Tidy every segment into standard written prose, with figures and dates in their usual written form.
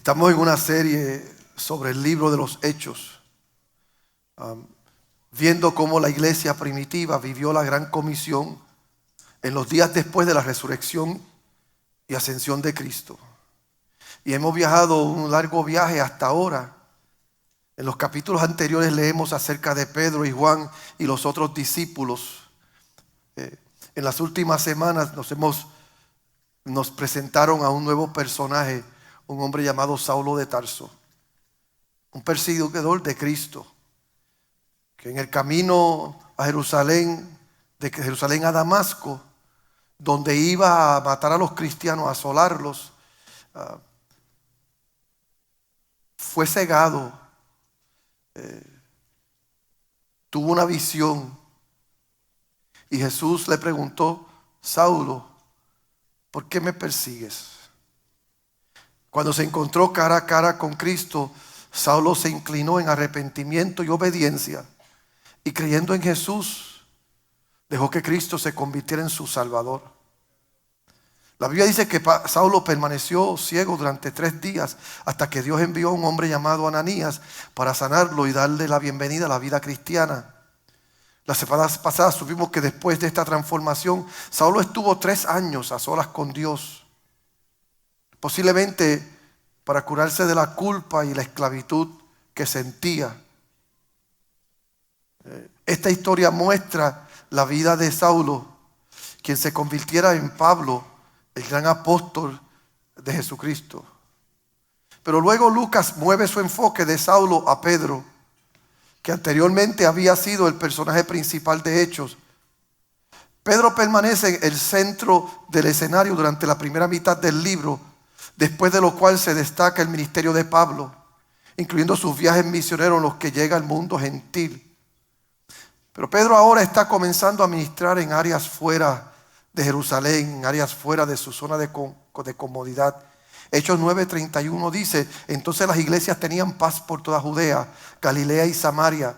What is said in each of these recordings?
Estamos en una serie sobre el libro de los Hechos, viendo cómo la iglesia primitiva vivió la gran comisión en los días después de la resurrección y ascensión de Cristo. Y hemos viajado un largo viaje hasta ahora. En los capítulos anteriores leemos acerca de Pedro y Juan y los otros discípulos. En las últimas semanas nos presentaron a un nuevo personaje, un hombre llamado Saulo de Tarso, un perseguidor de Cristo, que en el camino a Jerusalén, de Jerusalén a Damasco, donde iba a matar a los cristianos, a asolarlos, fue cegado, tuvo una visión y Jesús le preguntó: Saulo, ¿por qué me persigues? Cuando se encontró cara a cara con Cristo, Saulo se inclinó en arrepentimiento y obediencia, y creyendo en Jesús, dejó que Cristo se convirtiera en su Salvador. La Biblia dice que Saulo permaneció ciego durante 3 días hasta que Dios envió a un hombre llamado Ananías para sanarlo y darle la bienvenida a la vida cristiana. La semana pasada supimos que después de esta transformación, Saulo estuvo 3 años a solas con Dios, posiblemente para curarse de la culpa y la esclavitud que sentía. Esta historia muestra la vida de Saulo, quien se convirtiera en Pablo, el gran apóstol de Jesucristo. Pero luego Lucas mueve su enfoque de Saulo a Pedro, que anteriormente había sido el personaje principal de Hechos. Pedro permanece en el centro del escenario durante la primera mitad del libro, después de lo cual se destaca el ministerio de Pablo, incluyendo sus viajes misioneros en los que llega al mundo gentil. Pero Pedro ahora está comenzando a ministrar en áreas fuera de Jerusalén, en áreas fuera de su zona de comodidad. Hechos 9:31 dice: entonces las iglesias tenían paz por toda Judea, Galilea y Samaria,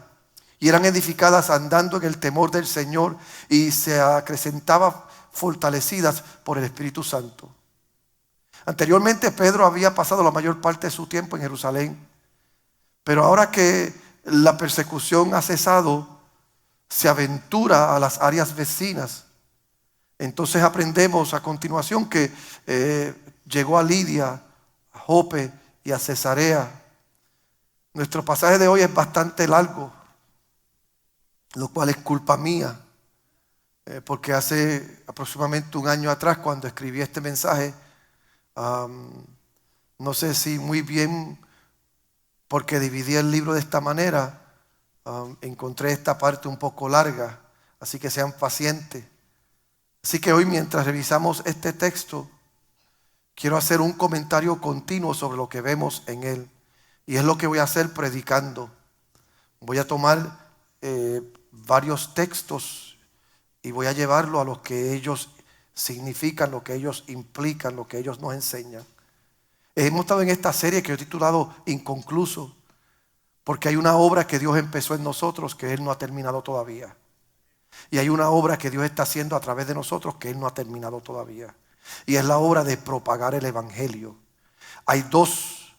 y eran edificadas andando en el temor del Señor, y se acrecentaban fortalecidas por el Espíritu Santo. Anteriormente Pedro había pasado la mayor parte de su tiempo en Jerusalén, pero ahora que la persecución ha cesado, se aventura a las áreas vecinas. Entonces aprendemos a continuación que llegó a Lidia, a Jope y a Cesarea. Nuestro pasaje de hoy es bastante largo, lo cual es culpa mía, porque hace aproximadamente 1 año atrás, cuando escribí este mensaje, no sé si muy bien porque dividí el libro de esta manera, encontré esta parte un poco larga, así que sean pacientes. Así que hoy, mientras revisamos este texto, quiero hacer un comentario continuo sobre lo que vemos en él, y es lo que voy a hacer predicando. Voy a tomar varios textos y voy a llevarlo a lo que ellos significan, lo que ellos implican, lo que ellos nos enseñan. Hemos estado en esta serie que he titulado Inconcluso, porque hay una obra que Dios empezó en nosotros que Él no ha terminado todavía. Y hay una obra que Dios está haciendo a través de nosotros que Él no ha terminado todavía. Y es la obra de propagar el Evangelio. Hay dos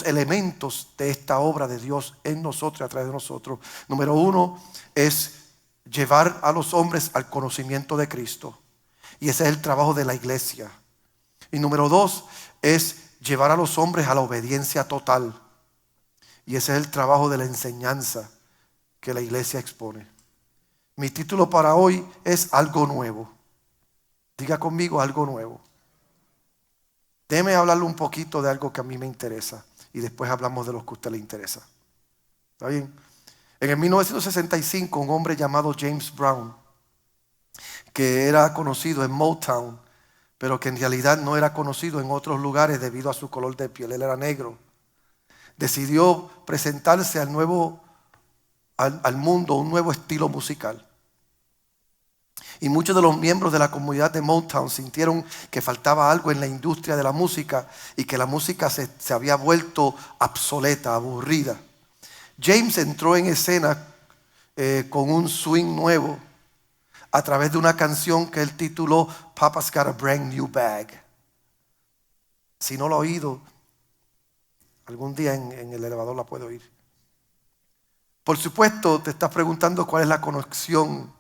elementos de esta obra de Dios en nosotros y a través de nosotros. Número 1 es llevar a los hombres al conocimiento de Cristo. Y ese es el trabajo de la iglesia. Y número 2 es llevar a los hombres a la obediencia total. Y ese es el trabajo de la enseñanza que la iglesia expone. Mi título para hoy es Algo Nuevo. Diga conmigo: algo nuevo. Déjeme hablarle un poquito de algo que a mí me interesa y después hablamos de lo que a usted le interesa. ¿Está bien? En el 1965, un hombre llamado James Brown, que era conocido en Motown, pero que en realidad no era conocido en otros lugares debido a su color de piel, él era negro, decidió presentarse al mundo un nuevo estilo musical. Y muchos de los miembros de la comunidad de Motown sintieron que faltaba algo en la industria de la música y que la música se había vuelto obsoleta, aburrida. James entró en escena con un swing nuevo a través de una canción que él tituló Papa's Got a Brand New Bag. Si no lo ha oído, Algún día en el elevador la puede oír. Por supuesto, te estás preguntando cuál es la conexión.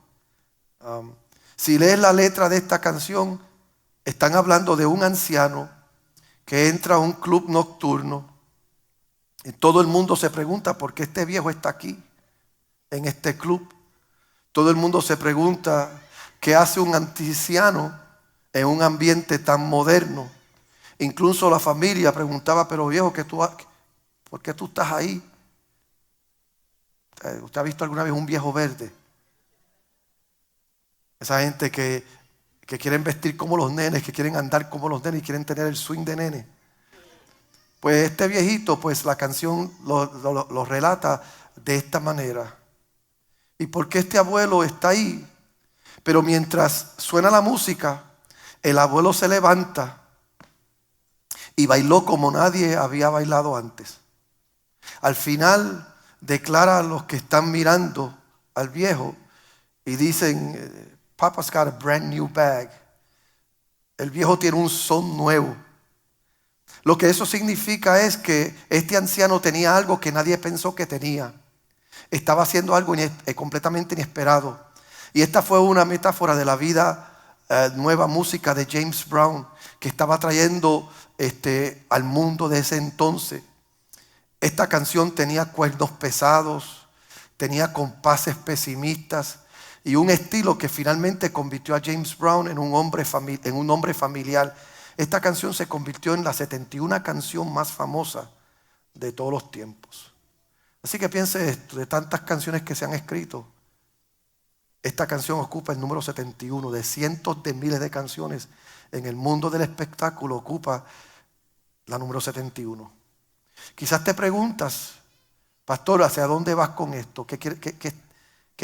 Si lees la letra de esta canción, están hablando de un anciano que entra a un club nocturno y todo el mundo se pregunta por qué este viejo está aquí, en este club. Todo el mundo se pregunta qué hace un anciano en un ambiente tan moderno. Incluso la familia preguntaba, pero viejo, ¿por qué tú estás ahí? ¿Usted ha visto alguna vez un viejo verde? Esa gente que quieren vestir como los nenes, que quieren andar como los nenes y quieren tener el swing de nene. Pues este viejito, pues la canción lo relata de esta manera. ¿Y por qué este abuelo está ahí? Pero mientras suena la música, el abuelo se levanta y bailó como nadie había bailado antes. Al final declara a los que están mirando al viejo y dicen, Papa's got a brand new bag. El viejo tiene un son nuevo. Lo que eso significa es que este anciano tenía algo que nadie pensó que tenía. Estaba haciendo algo completamente inesperado. Y esta fue una metáfora de la vida nueva música de James Brown, que estaba trayendo al mundo de ese entonces. Esta canción tenía cuernos pesados, tenía compases pesimistas y un estilo que finalmente convirtió a James Brown en un hombre familiar. Esta canción se convirtió en la 71 canción más famosa de todos los tiempos. Así que piense esto, de tantas canciones que se han escrito, esta canción ocupa el número 71 de cientos de miles de canciones. En el mundo del espectáculo ocupa la número 71. Quizás te preguntas, pastor, ¿hacia dónde vas con esto? ¿Qué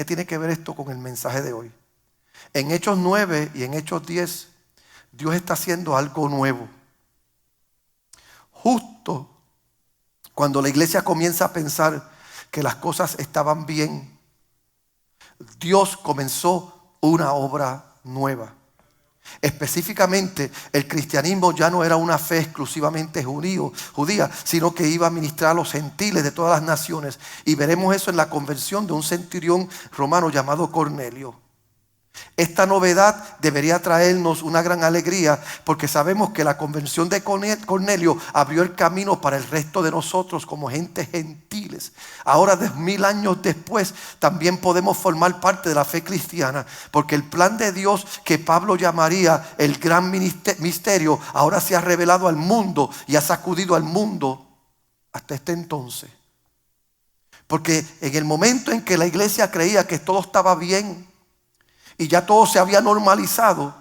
tiene que ver esto con el mensaje de hoy? En Hechos 9 y en Hechos 10, Dios está haciendo algo nuevo. Justo cuando la iglesia comienza a pensar que las cosas estaban bien, Dios comenzó una obra nueva. Específicamente, el cristianismo ya no era una fe exclusivamente judía, sino que iba a ministrar a los gentiles de todas las naciones. Y veremos eso en la conversión de un centurión romano llamado Cornelio. Esta novedad debería traernos una gran alegría, porque sabemos que la conversión de Cornelio abrió el camino para el resto de nosotros como gentes gentiles. Ahora, 2000 años después, también podemos formar parte de la fe cristiana, porque el plan de Dios, que Pablo llamaría el gran misterio, ahora se ha revelado al mundo y ha sacudido al mundo hasta este entonces. Porque en el momento en que la iglesia creía que todo estaba bien y ya todo se había normalizado,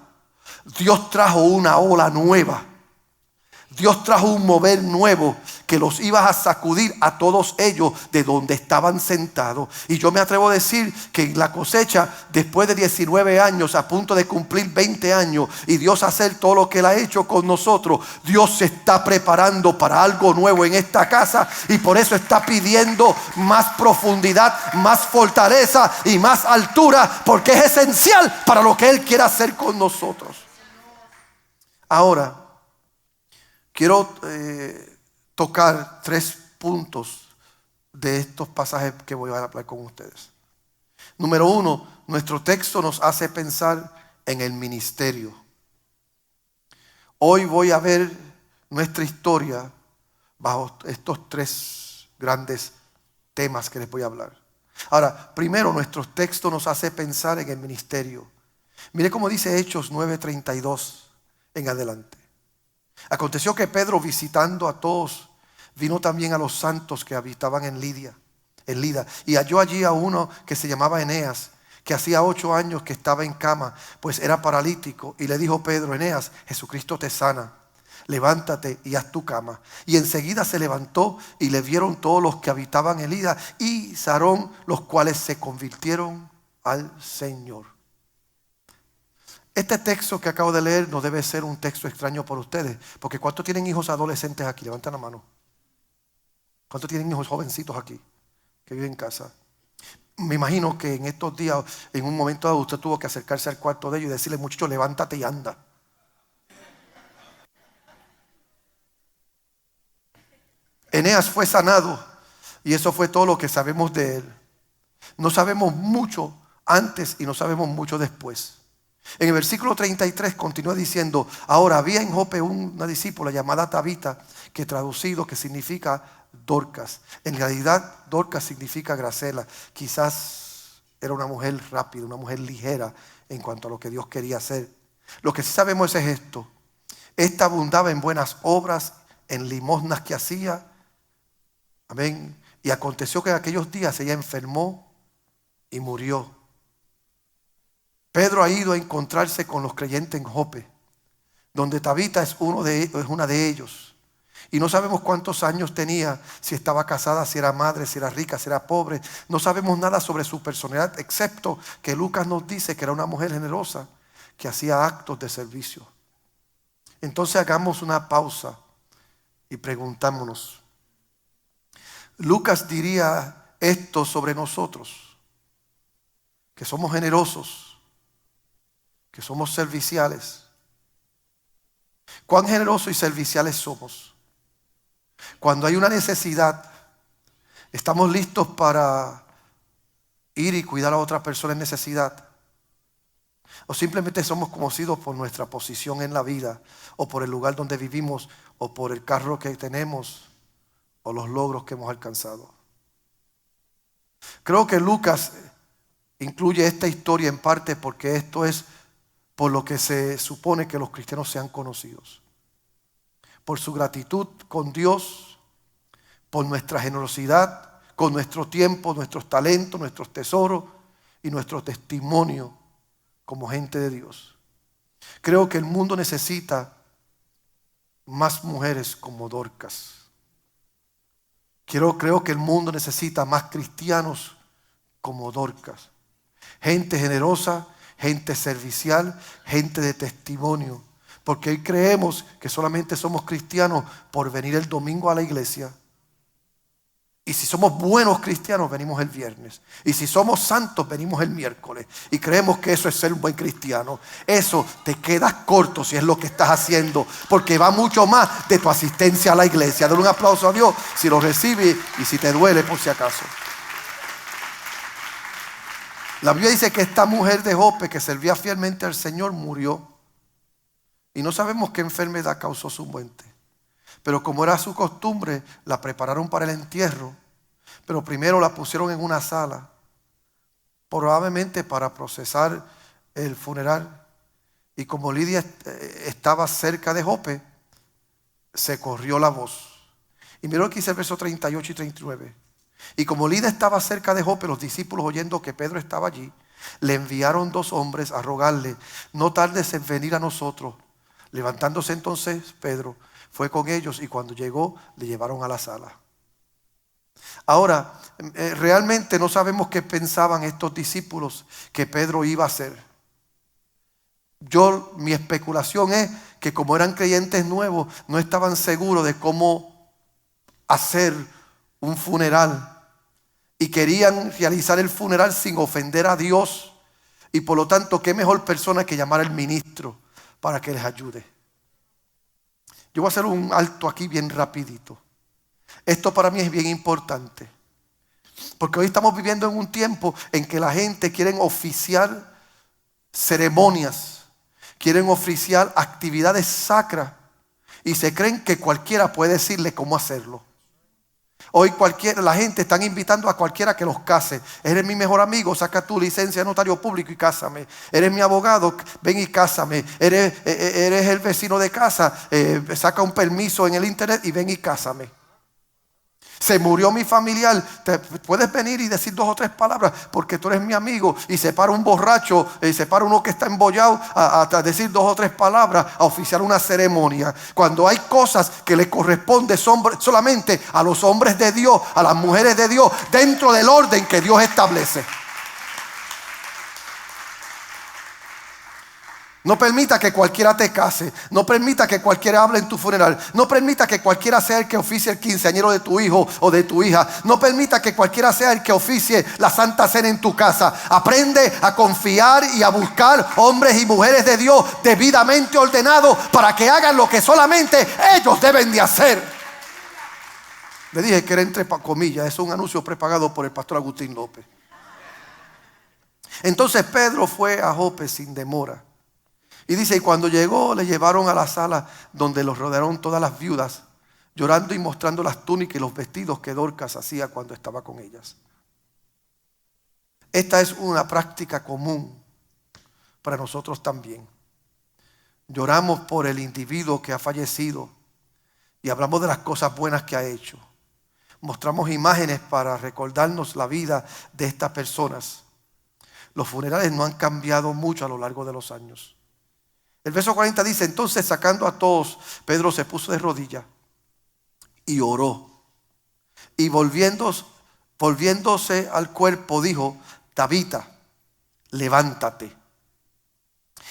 Dios trajo una ola nueva. Dios trajo un mover nuevo que los iba a sacudir a todos ellos de donde estaban sentados. Y yo me atrevo a decir que en la cosecha, después de 19 años, a punto de cumplir 20 años, y Dios hacer todo lo que Él ha hecho con nosotros, Dios se está preparando para algo nuevo en esta casa, y por eso está pidiendo más profundidad, más fortaleza y más altura, porque es esencial para lo que Él quiere hacer con nosotros. Ahora, quiero tocar 3 puntos de estos pasajes que voy a hablar con ustedes. Número 1, nuestro texto nos hace pensar en el ministerio. Hoy voy a ver nuestra historia bajo estos 3 grandes temas que les voy a hablar. Ahora, primero, nuestro texto nos hace pensar en el ministerio. Mire cómo dice Hechos 9:32 en adelante. Aconteció que Pedro, visitando a todos, vino también a los santos que habitaban en Lida, y halló allí a uno que se llamaba Eneas, que hacía 8 años que estaba en cama, pues era paralítico. Y le dijo Pedro: Eneas, Jesucristo te sana, levántate y haz tu cama. Y enseguida se levantó, y le vieron todos los que habitaban en Lida y Sarón, los cuales se convirtieron al Señor. Este texto que acabo de leer no debe ser un texto extraño por ustedes, porque ¿cuántos tienen hijos adolescentes aquí? Levanten la mano. ¿Cuántos tienen hijos jovencitos aquí que viven en casa? Me imagino que en estos días, en un momento dado, usted tuvo que acercarse al cuarto de ellos y decirle: muchacho, levántate y anda. Eneas fue sanado y eso fue todo lo que sabemos de él. No sabemos mucho antes y no sabemos mucho después. En el versículo 33 continúa diciendo: ahora había en Jope una discípula llamada Tabita, que traducido que significa Dorcas. En realidad Dorcas significa Gracela. Quizás era una mujer rápida, una mujer ligera en cuanto a lo que Dios quería hacer. Lo que sí sabemos es esto: esta abundaba en buenas obras, en limosnas que hacía. Amén. Y aconteció que en aquellos días ella enfermó y murió. Pedro ha ido a encontrarse con los creyentes en Jope, donde Tabita es una de ellos. Y no sabemos cuántos años tenía, si estaba casada, si era madre, si era rica, si era pobre. No sabemos nada sobre su personalidad, excepto que Lucas nos dice que era una mujer generosa, que hacía actos de servicio. Entonces hagamos una pausa y preguntámonos: Lucas diría esto sobre nosotros, que somos generosos, que somos serviciales. ¿Cuán generosos y serviciales somos? Cuando hay una necesidad, ¿estamos listos para ir y cuidar a otra persona en necesidad? ¿O simplemente somos conocidos por nuestra posición en la vida, o por el lugar donde vivimos, o por el carro que tenemos, o los logros que hemos alcanzado? Creo que Lucas incluye esta historia en parte porque esto es por lo que se supone que los cristianos sean conocidos: por su gratitud con Dios, por nuestra generosidad, con nuestro tiempo, nuestros talentos, nuestros tesoros y nuestro testimonio como gente de Dios. Creo que el mundo necesita más mujeres como Dorcas. Creo que el mundo necesita más cristianos como Dorcas. Gente generosa, gente servicial, gente de testimonio. Porque hoy creemos que solamente somos cristianos por venir el domingo a la iglesia. Y si somos buenos cristianos, venimos el viernes. Y si somos santos, venimos el miércoles. Y creemos que eso es ser un buen cristiano. Eso te quedas corto si es lo que estás haciendo, porque va mucho más de tu asistencia a la iglesia. Dale un aplauso a Dios si lo recibes y si te duele por si acaso. La Biblia dice que esta mujer de Jope, que servía fielmente al Señor, murió. Y no sabemos qué enfermedad causó su muerte. Pero como era su costumbre, la prepararon para el entierro. Pero primero la pusieron en una sala, probablemente para procesar el funeral. Y como Lidia estaba cerca de Jope, se corrió la voz. Y miró aquí el verso 38 y 39. Y como Lidia estaba cerca de Jope, los discípulos, oyendo que Pedro estaba allí, le enviaron 2 hombres a rogarle: no tardes en venir a nosotros. Levantándose entonces Pedro, fue con ellos, y cuando llegó le llevaron a la sala. Ahora, realmente no sabemos qué pensaban estos discípulos que Pedro iba a hacer. Mi especulación es que como eran creyentes nuevos, no estaban seguros de cómo hacer un funeral. Y querían realizar el funeral sin ofender a Dios. Y por lo tanto, qué mejor persona que llamar al ministro para que les ayude. Yo voy a hacer un alto aquí bien rapidito. Esto para mí es bien importante, porque hoy estamos viviendo en un tiempo en que la gente quiere oficiar ceremonias, quieren oficiar actividades sacras, y se creen que cualquiera puede decirle cómo hacerlo. Hoy la gente está invitando a cualquiera que los case. Eres mi mejor amigo, saca tu licencia de notario público y cásame. Eres mi abogado, ven y cásame. Eres el vecino de casa, saca un permiso en el internet y ven y cásame. Se murió mi familiar, te puedes venir y decir 2 o 3 palabras porque tú eres mi amigo. Y se para un borracho, se para uno que está embollado a decir 2 o 3 palabras, a oficiar una ceremonia. Cuando hay cosas que le corresponde solamente a los hombres de Dios, a las mujeres de Dios, dentro del orden que Dios establece. No permita que cualquiera te case. No permita que cualquiera hable en tu funeral. No permita que cualquiera sea el que oficie el quinceañero de tu hijo o de tu hija. No permita que cualquiera sea el que oficie la Santa Cena en tu casa. Aprende a confiar y a buscar hombres y mujeres de Dios debidamente ordenados para que hagan lo que solamente ellos deben de hacer. Le dije que era entre comillas, es un anuncio prepagado por el pastor Agustín López. Entonces Pedro fue a Jope sin demora. Y dice, y cuando llegó le llevaron a la sala donde los rodearon todas las viudas, llorando y mostrando las túnicas y los vestidos que Dorcas hacía cuando estaba con ellas. Esta es una práctica común para nosotros también. Lloramos por el individuo que ha fallecido y hablamos de las cosas buenas que ha hecho. Mostramos imágenes para recordarnos la vida de estas personas. Los funerales no han cambiado mucho a lo largo de los años. El verso 40 dice, entonces sacando a todos, Pedro se puso de rodillas y oró. Y volviéndose al cuerpo dijo, Tabita, levántate.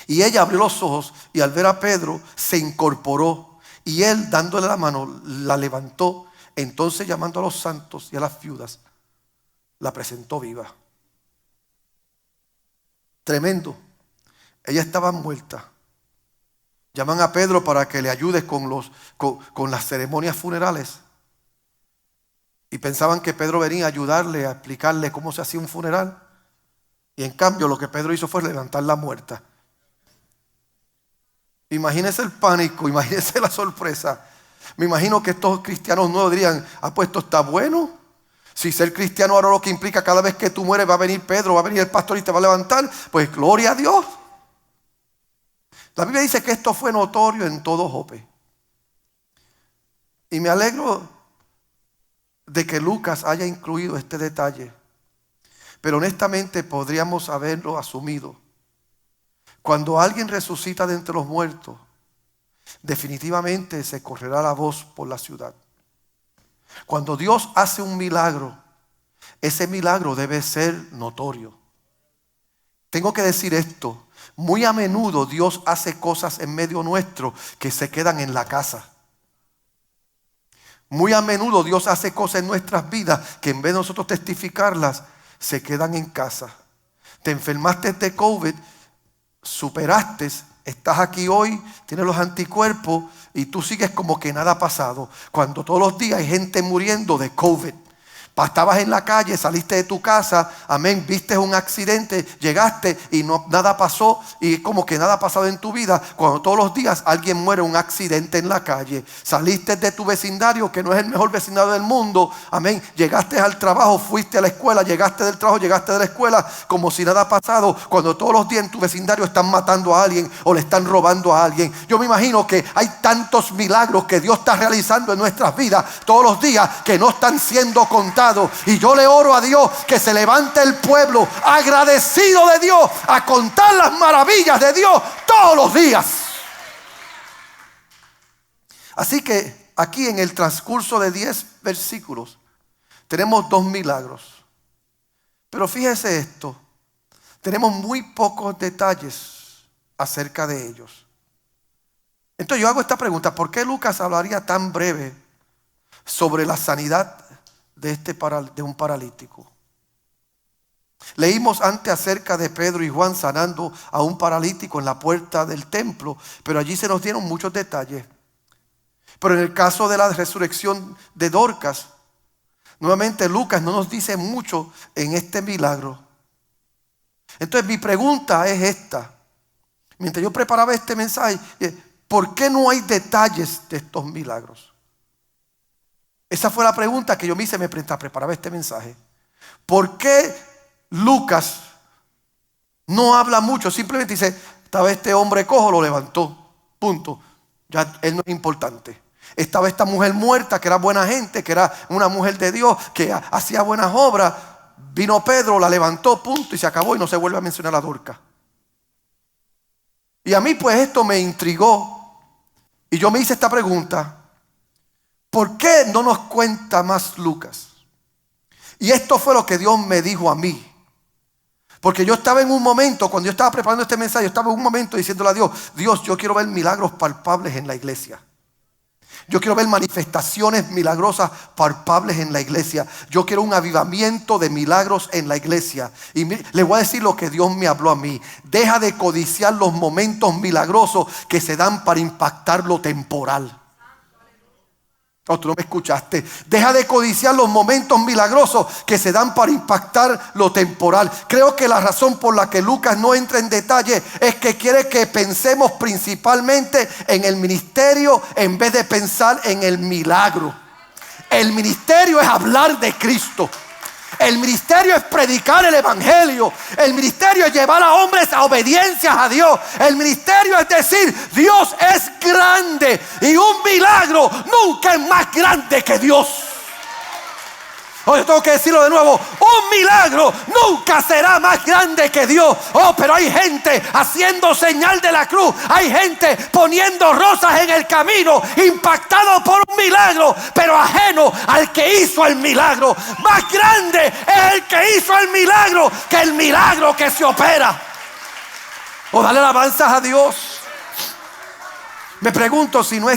Y ella abrió los ojos y al ver a Pedro se incorporó. Y él dándole la mano la levantó. Entonces llamando a los santos y a las viudas la presentó viva. Tremendo. Ella estaba muerta. Llaman a Pedro para que le ayude con las ceremonias funerales. Y pensaban que Pedro venía a ayudarle, a explicarle cómo se hacía un funeral. Y en cambio lo que Pedro hizo fue levantar la muerta. Imagínense el pánico, imagínense la sorpresa. Me imagino que estos cristianos nuevos dirían, pues esto está bueno. Si ser cristiano ahora lo que implica cada vez que tú mueres va a venir Pedro, va a venir el pastor y te va a levantar, pues gloria a Dios. La Biblia dice que esto fue notorio en todo Jope. Y me alegro de que Lucas haya incluido este detalle. Pero honestamente podríamos haberlo asumido. Cuando alguien resucita de entre los muertos, definitivamente se correrá la voz por la ciudad. Cuando Dios hace un milagro, ese milagro debe ser notorio. Tengo que decir esto. Muy a menudo Dios hace cosas en medio nuestro que se quedan en la casa. Muy a menudo Dios hace cosas en nuestras vidas que en vez de nosotros testificarlas, se quedan en casa. Te enfermaste de COVID, superaste, estás aquí hoy, tienes los anticuerpos y tú sigues como que nada ha pasado. Cuando todos los días hay gente muriendo de COVID. Estabas en la calle, saliste de tu casa, amén, viste un accidente, llegaste y nada pasó y como que nada ha pasado en tu vida. Cuando todos los días alguien muere en un accidente en la calle, saliste de tu vecindario que no es el mejor vecindario del mundo, amén, llegaste al trabajo, fuiste a la escuela, llegaste del trabajo, llegaste de la escuela como si nada ha pasado. Cuando todos los días en tu vecindario están matando a alguien o le están robando a alguien. Yo me imagino que hay tantos milagros que Dios está realizando en nuestras vidas todos los días que no están siendo contados. Y yo le oro a Dios que se levante el pueblo agradecido de Dios a contar las maravillas de Dios todos los días. Así que aquí en el transcurso de 10 versículos tenemos 2 milagros. Pero fíjese esto, tenemos muy pocos detalles acerca de ellos. Entonces yo hago esta pregunta, ¿por qué Lucas hablaría tan breve sobre la sanidad de un paralítico? Leímos antes acerca de Pedro y Juan sanando a un paralítico en la puerta del templo, pero allí se nos dieron muchos detalles. Pero en el caso de la resurrección de Dorcas, nuevamente Lucas no nos dice mucho en este milagro. Entonces mi pregunta es esta. Mientras yo preparaba este mensaje, ¿por qué no hay detalles de estos milagros? Esa fue la pregunta que yo me hice mientras preparaba este mensaje. ¿Por qué Lucas no habla mucho? Simplemente dice, estaba este hombre cojo, lo levantó, punto. Ya él no es importante. Estaba esta mujer muerta que era buena gente, que era una mujer de Dios, que hacía buenas obras. Vino Pedro, la levantó, punto, y se acabó y no se vuelve a mencionar a Dorcas. Y a mí pues esto me intrigó y yo me hice esta pregunta. ¿Por qué no nos cuenta más Lucas? Y esto fue lo que Dios me dijo a mí. Porque yo estaba en un momento, cuando yo estaba preparando este mensaje, yo estaba en un momento diciéndole a Dios, Dios, yo quiero ver milagros palpables en la iglesia. Yo quiero ver manifestaciones milagrosas palpables en la iglesia. Yo quiero un avivamiento de milagros en la iglesia. Y le voy a decir lo que Dios me habló a mí. Deja de codiciar los momentos milagrosos que se dan para impactar lo temporal. Oh, tú no me escuchaste. Deja de codiciar los momentos milagrosos que se dan para impactar lo temporal. Creo que la razón por la que Lucas no entra en detalle es que quiere que pensemos principalmente en el ministerio en vez de pensar en el milagro. El ministerio es hablar de Cristo. El ministerio es predicar el evangelio. El ministerio es llevar a hombres a obediencia a Dios. El ministerio es decir, Dios es grande y un milagro nunca es más grande que Dios. Oye, tengo que decirlo de nuevo. Un milagro nunca será más grande que Dios. Oh, pero hay gente haciendo señal de la cruz. Hay gente poniendo rosas en el camino, impactado por un milagro, pero ajeno al que hizo el milagro. Más grande es el que hizo el milagro que el milagro que se opera. Oh, dale alabanzas a Dios. Me pregunto si nos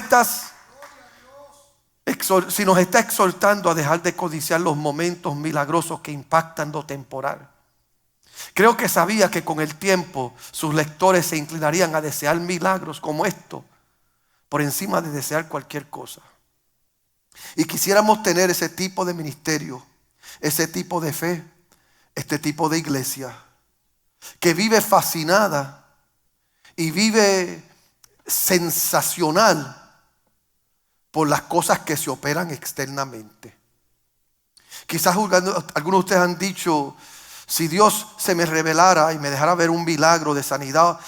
está exhortando a dejar de codiciar los momentos milagrosos que impactan lo temporal. Creo que sabía que con el tiempo sus lectores se inclinarían a desear milagros como esto por encima de desear cualquier cosa. Y quisiéramos tener ese tipo de ministerio, ese tipo de fe, este tipo de iglesia que vive fascinada y vive sensacional por las cosas que se operan externamente. Quizás algunos de ustedes han dicho, si Dios se me revelara y me dejara ver un milagro de sanidad,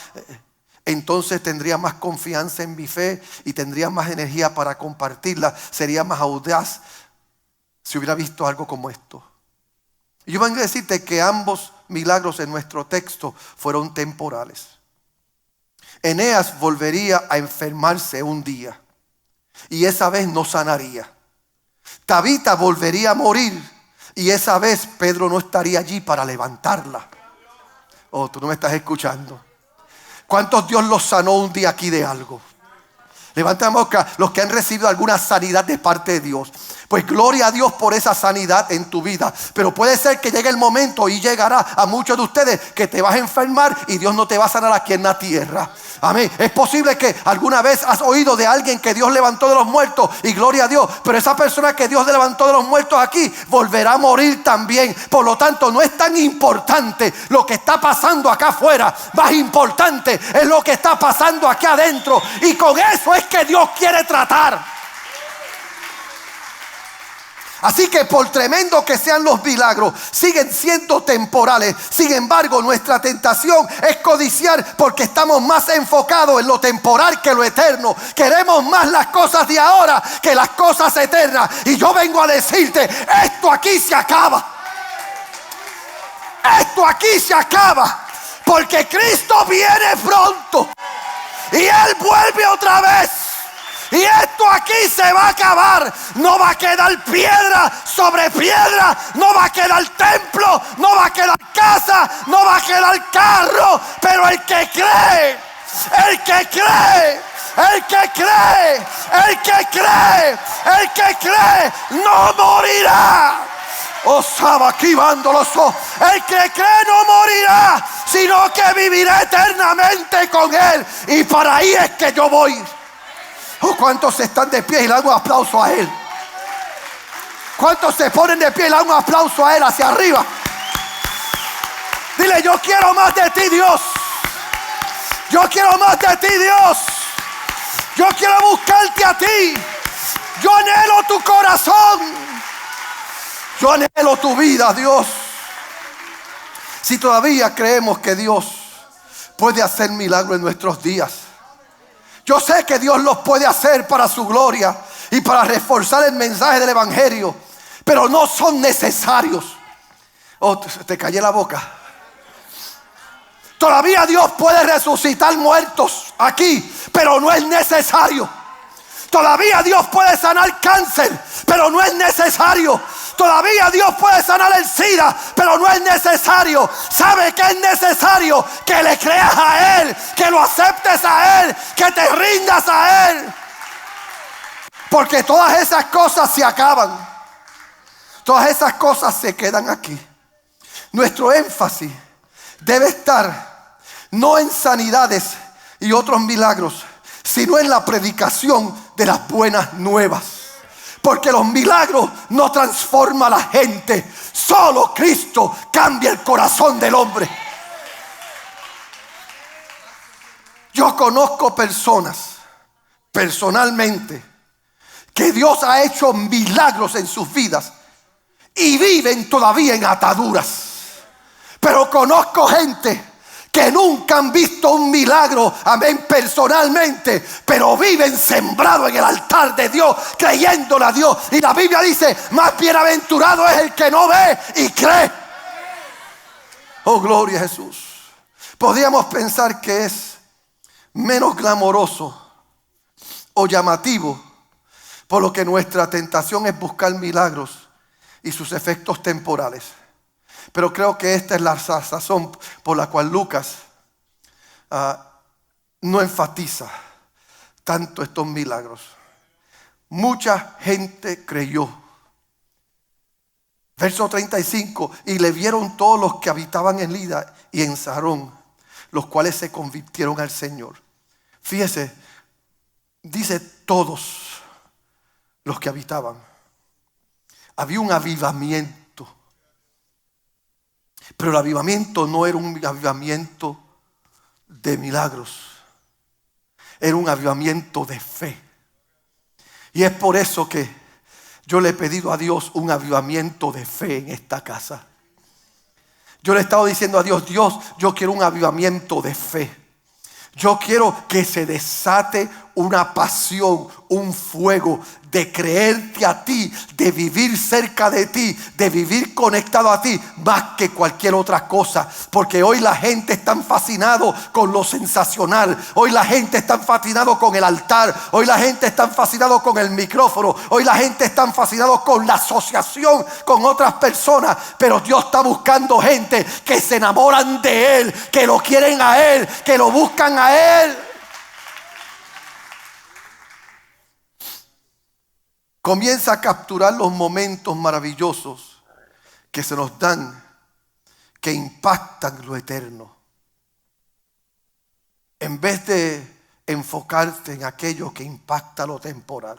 entonces tendría más confianza en mi fe y tendría más energía para compartirla. Sería más audaz si hubiera visto algo como esto. Y yo vengo a decirte que ambos milagros en nuestro texto fueron temporales. Eneas volvería a enfermarse un día y esa vez no sanaría. Tabita volvería a morir y esa vez Pedro no estaría allí para levantarla. Oh, tú no me estás escuchando. ¿Cuántos Dios los sanó un día aquí de algo? Levantamos los que han recibido alguna sanidad de parte de Dios. Pues gloria a Dios por esa sanidad en tu vida. Pero puede ser que llegue el momento, y llegará a muchos de ustedes, que te vas a enfermar y Dios no te va a sanar aquí en la tierra. Amén. Es posible que alguna vez has oído de alguien que Dios levantó de los muertos, y gloria a Dios, pero esa persona que Dios levantó de los muertos aquí volverá a morir también. Por lo tanto, no es tan importante lo que está pasando acá afuera. Más importante es lo que está pasando aquí adentro, y con eso es que Dios quiere tratar. Así que por tremendo que sean los milagros, siguen siendo temporales. Sin embargo, nuestra tentación es codiciar porque estamos más enfocados en lo temporal que lo eterno. Queremos más las cosas de ahora que las cosas eternas. Y yo vengo a decirte, esto aquí se acaba. Esto aquí se acaba. Porque Cristo viene pronto. Y Él vuelve otra vez. Y esto aquí se va a acabar. No va a quedar piedra sobre piedra. No va a quedar templo. No va a quedar casa. No va a quedar carro. Pero el que cree, el que cree, el que cree, el que cree, el que cree, no morirá. Osaba aquí vándoloso. El que cree no morirá, sino que vivirá eternamente con Él. Y para ahí es que yo voy. Oh, ¿cuántos están de pie y le dan un aplauso a Él? ¿Cuántos se ponen de pie y le dan un aplauso a Él hacia arriba? Dile, yo quiero más de ti, Dios. Yo quiero más de ti, Dios. Yo quiero buscarte a ti. Yo anhelo tu corazón. Yo anhelo tu vida, Dios. Si todavía creemos que Dios puede hacer milagros en nuestros días, yo sé que Dios los puede hacer para su gloria y para reforzar el mensaje del evangelio, pero no son necesarios. Oh, te callé la boca. Todavía Dios puede resucitar muertos aquí, pero no es necesario. Todavía Dios puede sanar cáncer, pero no es necesario. Todavía Dios puede sanar el SIDA, pero no es necesario. ¿Sabe qué es necesario? Que le creas a Él, que lo aceptes a Él, que te rindas a Él. Porque todas esas cosas se acaban. Todas esas cosas se quedan aquí. Nuestro énfasis debe estar no en sanidades y otros milagros, sino en la predicación de las buenas nuevas. porque los milagros no transforman a la gente. Solo Cristo cambia el corazón del hombre. Yo conozco personas personalmente que Dios ha hecho milagros en sus vidas y viven todavía en ataduras. Pero conozco gente que nunca han visto un milagro, amén, personalmente, pero viven sembrados en el altar de Dios, creyéndole a Dios. Y la Biblia dice: más bienaventurado es el que no ve y cree. Oh, gloria a Jesús. Podríamos pensar que es menos glamoroso o llamativo, por lo que nuestra tentación es buscar milagros y sus efectos temporales. Pero creo que esta es la razón por la cual Lucas no enfatiza tanto estos milagros. Mucha gente creyó. Verso 35: y le vieron todos los que habitaban en Lida y en Sarón, los cuales se convirtieron al Señor. Fíjese, dice todos los que habitaban. Había un avivamiento. Pero el avivamiento no era un avivamiento de milagros. Era un avivamiento de fe. Y es por eso que yo le he pedido a Dios un avivamiento de fe en esta casa. Yo le he estado diciendo a Dios: Dios, yo quiero un avivamiento de fe. Yo quiero que se desate una pasión, un fuego de creerte a ti, de vivir cerca de ti, de vivir conectado a ti, más que cualquier otra cosa. Porque hoy la gente está fascinado con lo sensacional. Hoy la gente está fascinado con el altar. Hoy la gente está fascinado con el micrófono. Hoy la gente está fascinado con la asociación con otras personas. Pero Dios está buscando gente que se enamoran de Él, que lo quieren a Él, que lo buscan a Él. Comienza a capturar los momentos maravillosos que se nos dan, que impactan lo eterno. En vez de enfocarte en aquello que impacta lo temporal.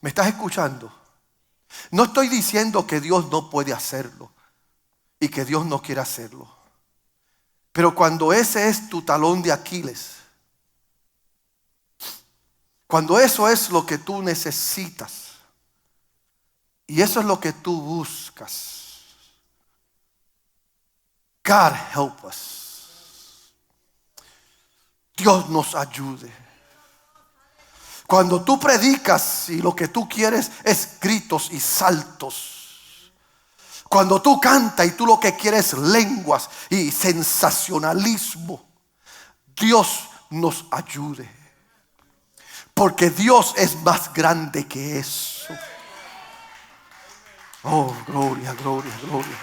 ¿Me estás escuchando? No estoy diciendo que Dios no puede hacerlo y que Dios no quiere hacerlo. Pero cuando ese es tu talón de Aquiles, cuando eso es lo que tú necesitas y eso es lo que tú buscas, God help us. Dios nos ayude. Cuando tú predicas y lo que tú quieres es gritos y saltos. Cuando tú cantas y tú lo que quieres es lenguas y sensacionalismo. Dios nos ayude. Porque Dios es más grande que eso. Oh, gloria, gloria, gloria.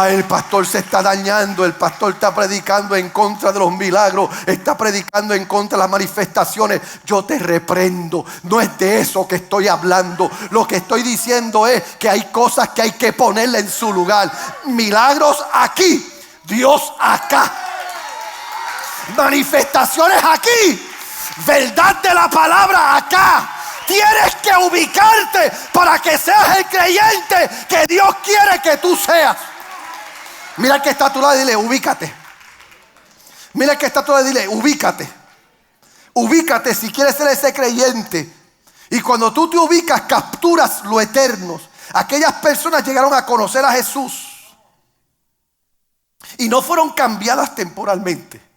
El pastor se está dañando. El pastor está predicando en contra de los milagros. Está predicando en contra de las manifestaciones. Yo te reprendo. No es de eso que estoy hablando. Lo que estoy diciendo es que hay cosas que hay que ponerle en su lugar. Milagros aquí, Dios acá. Manifestaciones aquí, verdad de la palabra acá. Tienes que ubicarte para que seas el creyente que Dios quiere que tú seas. Mira el que está a tu lado y dile: ubícate. Mira el que está a tu lado y dile: ubícate. Ubícate si quieres ser ese creyente. Y cuando tú te ubicas, capturas lo eterno. Aquellas personas llegaron a conocer a Jesús y no fueron cambiadas temporalmente.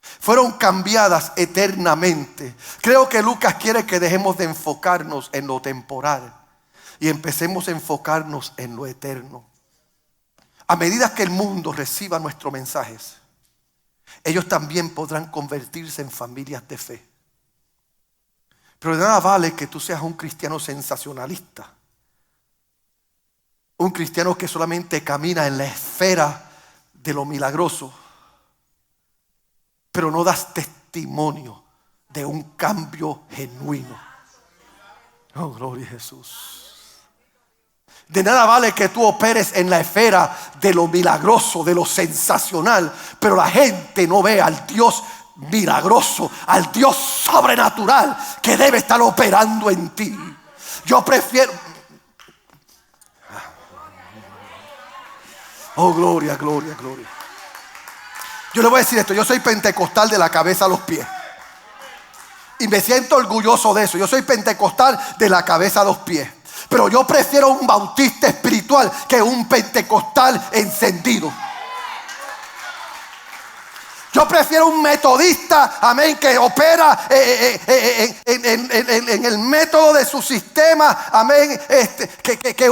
Fueron cambiadas eternamente. Creo que Lucas quiere que dejemos de enfocarnos en lo temporal y empecemos a enfocarnos en lo eterno. A medida que el mundo reciba nuestros mensajes, ellos también podrán convertirse en familias de fe. Pero de nada vale que tú seas un cristiano sensacionalista, un cristiano que solamente camina en la esfera de lo milagroso, pero no das testimonio de un cambio genuino. Oh, gloria a Jesús. De nada vale que tú operes en la esfera de lo milagroso, de lo sensacional, pero la gente no ve al Dios milagroso, al Dios sobrenatural que debe estar operando en ti. Yo prefiero... Oh, gloria, gloria, gloria. Yo le voy a decir esto, yo soy pentecostal de la cabeza a los pies. Y me siento orgulloso de eso. Yo soy pentecostal de la cabeza a los pies. Pero yo prefiero un bautista espiritual que un pentecostal encendido. Yo prefiero un metodista, amén, que opera en el método de su sistema, amén, que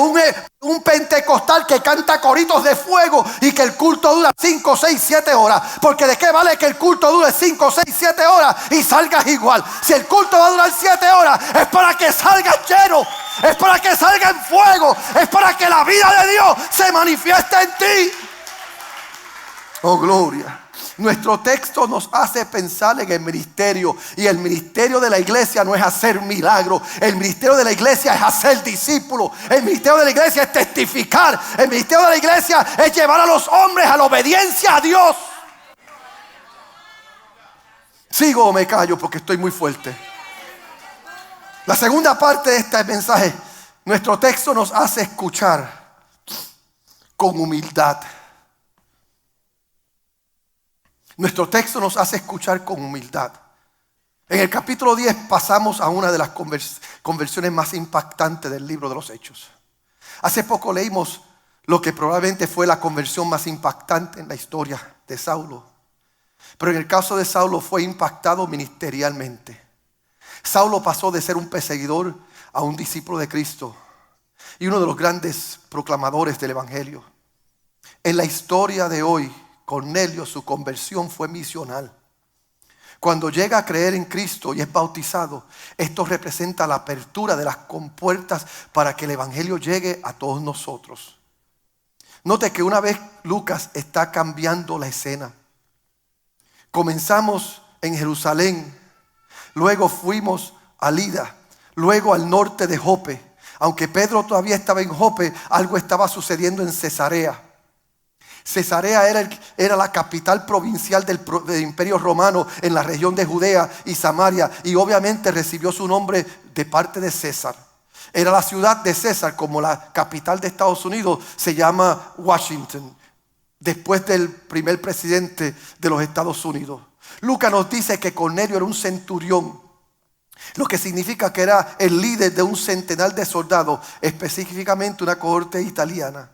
un pentecostal que canta coritos de fuego y que el culto dura 5, 6, 7 horas. Porque de qué vale que el culto dure 5, 6, 7 horas y salgas igual. Si el culto va a durar 7 horas, es para que salgas lleno, es para que salga en fuego, es para que la vida de Dios se manifieste en ti. Oh, gloria. Nuestro texto nos hace pensar en el ministerio. Y el ministerio de la iglesia no es hacer milagros. El ministerio de la iglesia es hacer discípulos. El ministerio de la iglesia es testificar. El ministerio de la iglesia es llevar a los hombres a la obediencia a Dios. ¿Sigo o me callo porque estoy muy fuerte? La segunda parte de este mensaje, nuestro texto nos hace escuchar con humildad. Nuestro texto nos hace escuchar con humildad. En el capítulo 10 pasamos a una de las conversiones más impactantes del libro de los Hechos. Hace poco leímos lo que probablemente fue la conversión más impactante en la historia de Saulo. Pero en el caso de Saulo fue impactado ministerialmente. Saulo pasó de ser un perseguidor a un discípulo de Cristo y uno de los grandes proclamadores del evangelio. En la historia de hoy, Cornelio, su conversión fue misional. Cuando llega a creer en Cristo y es bautizado, esto representa la apertura de las compuertas para que el evangelio llegue a todos nosotros. Note que una vez Lucas está cambiando la escena. Comenzamos en Jerusalén, luego fuimos a Lida, luego al norte de Jope. Aunque Pedro todavía estaba en Jope, algo estaba sucediendo en Cesarea. Cesarea era la capital provincial del Imperio Romano en la región de Judea y Samaria, y obviamente recibió su nombre de parte de César. Era la ciudad de César, como la capital de Estados Unidos se llama Washington, después del primer presidente de los Estados Unidos. Lucas nos dice que Cornelio era un centurión, lo que significa que era el líder de un centenar de soldados, específicamente una cohorte italiana.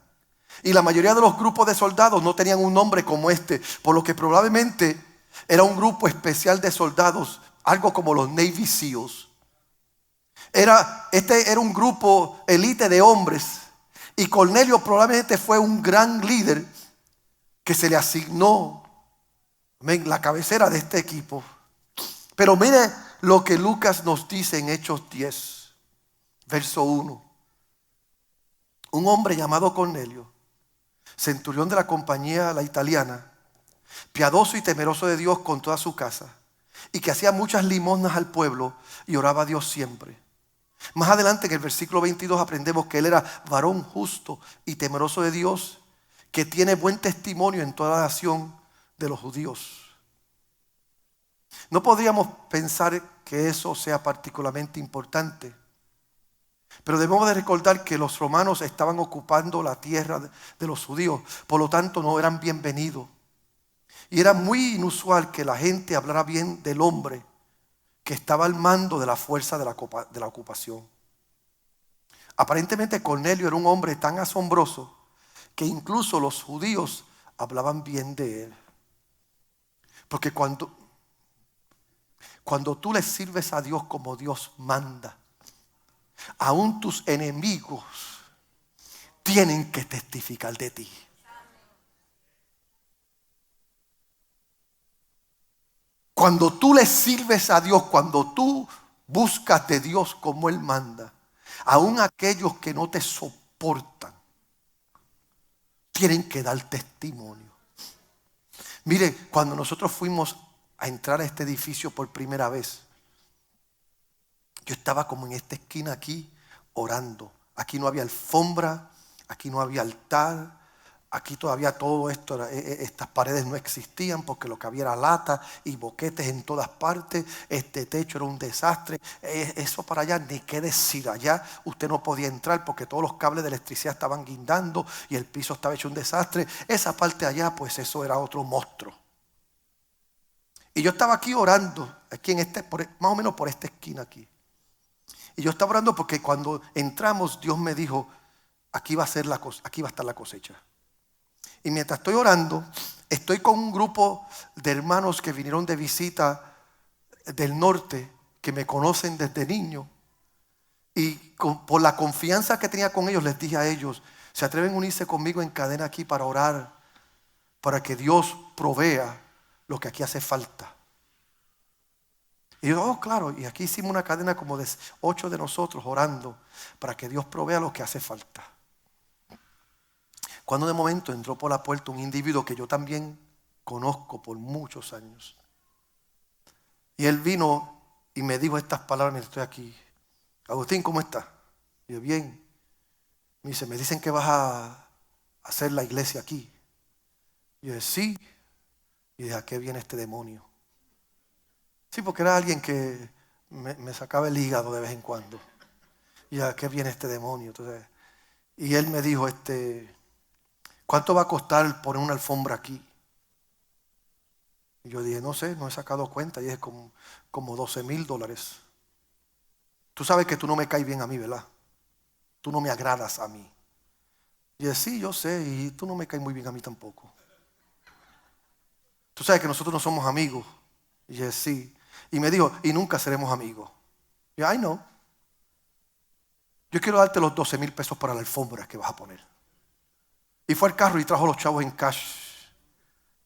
Y la mayoría de los grupos de soldados no tenían un nombre como este, por lo que probablemente era un grupo especial de soldados, algo como los Navy SEALs. Este era un grupo élite de hombres, y Cornelio probablemente fue un gran líder que se le asignó la cabecera de este equipo. Pero mire lo que Lucas nos dice en Hechos 10, verso 1. Un hombre llamado Cornelio, centurión de la compañía la italiana, piadoso y temeroso de Dios con toda su casa, y que hacía muchas limosnas al pueblo y oraba a Dios siempre. Más adelante en el versículo 22 aprendemos que él era varón justo y temeroso de Dios, que tiene buen testimonio en toda la nación de los judíos. No podríamos pensar que eso sea particularmente importante, pero debemos de recordar que los romanos estaban ocupando la tierra de los judíos, por lo tanto no eran bienvenidos. Y era muy inusual que la gente hablara bien del hombre que estaba al mando de la fuerza de la ocupación. Aparentemente Cornelio era un hombre tan asombroso que incluso los judíos hablaban bien de él. Porque cuando tú le sirves a Dios como Dios manda, aún tus enemigos tienen que testificar de ti. Cuando tú le sirves a Dios, cuando tú buscas de Dios como Él manda, aún aquellos que no te soportan tienen que dar testimonio. Mire, cuando nosotros fuimos a entrar a este edificio por primera vez, yo estaba como en esta esquina aquí orando. Aquí no había alfombra, aquí no había altar, Aquí todavía todo esto, estas paredes no existían porque lo que había era lata y boquetes en todas partes. Este techo era un desastre. Eso para allá, ni qué decir. Allá usted no podía entrar porque todos los cables de electricidad estaban guindando y el piso estaba hecho un desastre. Esa parte allá, pues eso era otro monstruo. Y yo estaba aquí orando, aquí en más o menos por esta esquina aquí. Y yo estaba orando porque cuando entramos, Dios me dijo, aquí va a estar la cosecha. Y mientras estoy orando, estoy con un grupo de hermanos que vinieron de visita del norte, que me conocen desde niño. Y por la confianza que tenía con ellos, les dije a ellos, ¿se atreven a unirse conmigo en cadena aquí para orar? Para que Dios provea lo que aquí hace falta. Y yo, oh claro, y aquí hicimos una cadena como de 8 de nosotros orando para que Dios provea lo que hace falta. Cuando de momento entró por la puerta un individuo que yo también conozco por muchos años. Y él vino y me dijo estas palabras mientras estoy aquí. Agustín, ¿cómo estás? Y yo, bien. Me dice, me dicen que vas a hacer la iglesia aquí. Y yo, sí. Y dije, ¿a qué viene este demonio? Sí, porque era alguien que me sacaba el hígado de vez en cuando. Y ¿a qué viene este demonio? Entonces, y él me dijo, ¿cuánto va a costar poner una alfombra aquí? Y yo dije, no sé, no he sacado cuenta. Y es como $12,000. Tú sabes que tú no me caes bien a mí, ¿verdad? Tú no me agradas a mí. Y dije, sí, yo sé, y tú no me caes muy bien a mí tampoco. Tú sabes que nosotros no somos amigos. Y dije, sí. Y me dijo, y nunca seremos amigos. Y yo, ay no. Yo quiero darte los $12,000 para la alfombra que vas a poner. Y fue al carro y trajo los chavos en cash.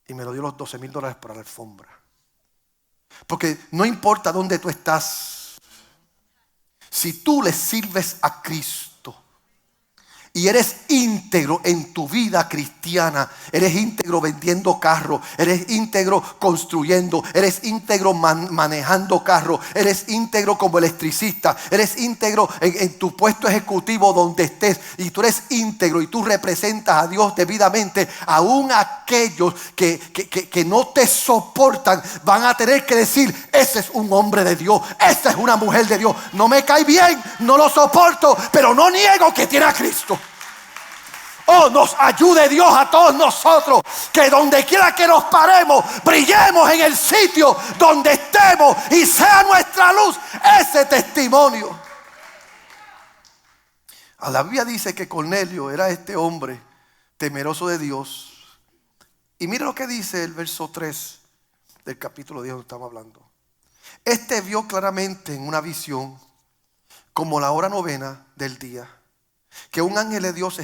Y me lo dio los $12,000 para la alfombra. Porque no importa dónde tú estás. Si tú le sirves a Cristo y eres íntegro en tu vida cristiana, eres íntegro vendiendo carros, eres íntegro construyendo, eres íntegro manejando carros, eres íntegro como electricista, eres íntegro en tu puesto ejecutivo donde estés, y tú eres íntegro y tú representas a Dios debidamente, aún aquellos que no te soportan van a tener que decir, ese es un hombre de Dios, esa es una mujer de Dios, no me cae bien, no lo soporto, pero no niego que tiene a Cristo. Oh, nos ayude Dios a todos nosotros, que donde quiera que nos paremos, brillemos en el sitio donde estemos y sea nuestra luz ese testimonio. A la Biblia dice que Cornelio era este hombre temeroso de Dios. Y mire lo que dice el verso 3 del capítulo 10 donde estamos hablando. Este vio claramente en una visión, como la hora 9 del día, que un ángel de Dios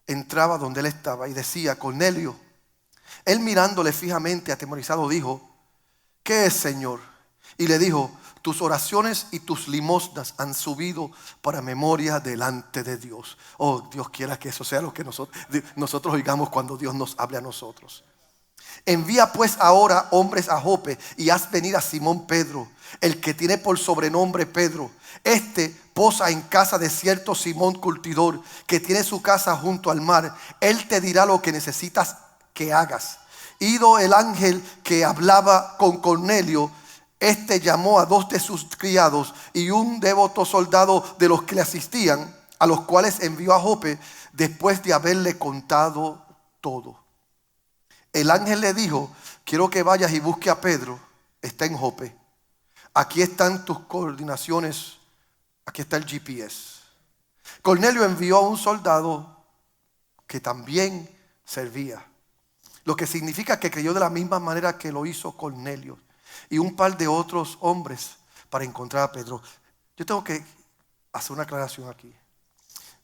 entraba donde él estaba y decía, Cornelio. Él mirándole fijamente, atemorizado, dijo, ¿qué es, Señor? Y le dijo, tus oraciones y tus limosnas han subido para memoria delante de Dios. Oh, Dios quiera que eso sea lo que nosotros oigamos cuando Dios nos hable a nosotros. Envía pues ahora hombres a Jope y haz venir a Simón Pedro, el que tiene por sobrenombre Pedro. Posa en casa de cierto Simón curtidor, que tiene su casa junto al mar. Él te dirá lo que necesitas que hagas. Ido el ángel que hablaba con Cornelio, llamó a 2 de sus criados y un devoto soldado de los que le asistían, a los cuales envió a Jope después de haberle contado todo. El ángel le dijo, quiero que vayas y busque a Pedro, está en Jope. Aquí están tus coordinaciones, aquí está el GPS. Cornelio envió a un soldado que también servía, lo que significa que creyó de la misma manera que lo hizo Cornelio, y un par de otros hombres para encontrar a Pedro. Yo tengo que hacer una aclaración aquí.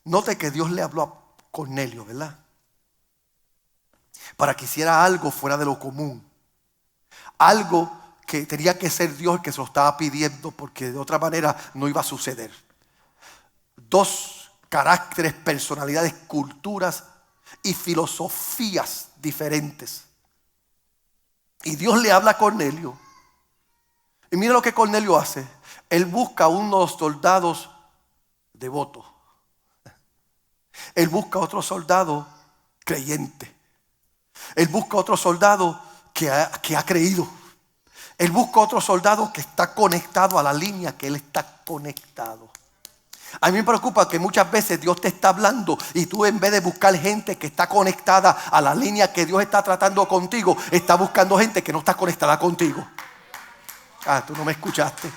Note que Dios le habló a Cornelio, ¿verdad? Para que hiciera algo fuera de lo común. Algo que tenía que ser Dios el que se lo estaba pidiendo, porque de otra manera no iba a suceder. 2 caracteres, personalidades, culturas y filosofías diferentes. Y Dios le habla a Cornelio. Y mira lo que Cornelio hace. Él busca a unos soldados devotos. Él busca a otro soldado creyente. Él busca otro soldado que ha creído. Él busca otro soldado que está conectado a la línea que él está conectado. A mí me preocupa que muchas veces Dios te está hablando y tú, en vez de buscar gente que está conectada a la línea que Dios está tratando contigo, está buscando gente que no está conectada contigo. Tú no me escuchaste.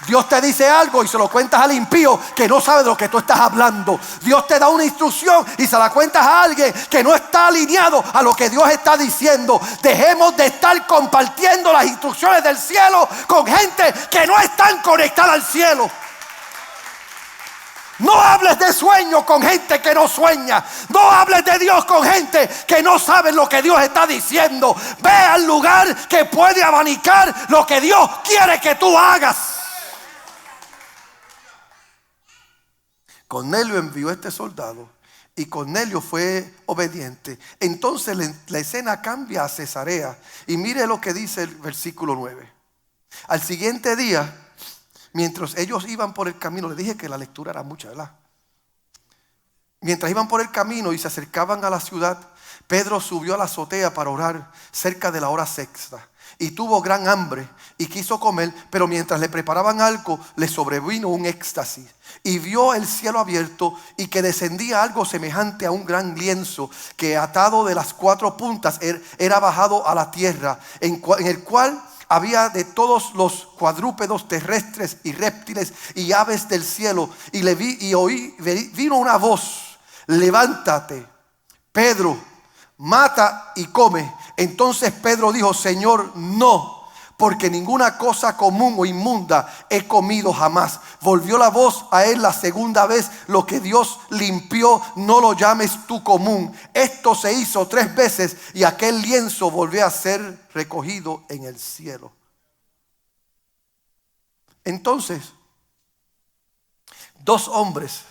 Dios te dice algo y se lo cuentas al impío que no sabe de lo que tú estás hablando. Dios te da una instrucción y se la cuentas a alguien que no está alineado a lo que Dios está diciendo. Dejemos de estar compartiendo las instrucciones del cielo con gente que no están conectada al cielo. No hables de sueño con gente que no sueña. No hables de Dios con gente que no sabe lo que Dios está diciendo. Ve al lugar que puede abanicar lo que Dios quiere que tú hagas. Cornelio envió a este soldado y Cornelio fue obediente. Entonces la escena cambia a Cesarea. Y mire lo que dice el versículo 9. Al siguiente día, mientras ellos iban por el camino, le dije que la lectura era mucha, ¿verdad? Mientras iban por el camino y se acercaban a la ciudad, Pedro subió a la azotea para orar cerca de la hora sexta. Y tuvo gran hambre y quiso comer, pero mientras le preparaban algo, le sobrevino un éxtasis. Y vio el cielo abierto y que descendía algo semejante a un gran lienzo que, atado de las 4 puntas, era bajado a la tierra, en el cual había de todos los cuadrúpedos terrestres y reptiles y aves del cielo. Y le vi y oí, vino una voz: levántate, Pedro, mata y come. Entonces Pedro dijo: Señor, no, porque ninguna cosa común o inmunda he comido jamás. Volvió la voz a él la segunda vez: lo que Dios limpió, no lo llames tú común. Esto se hizo 3 veces y aquel lienzo volvió a ser recogido en el cielo. Entonces, 2 hombres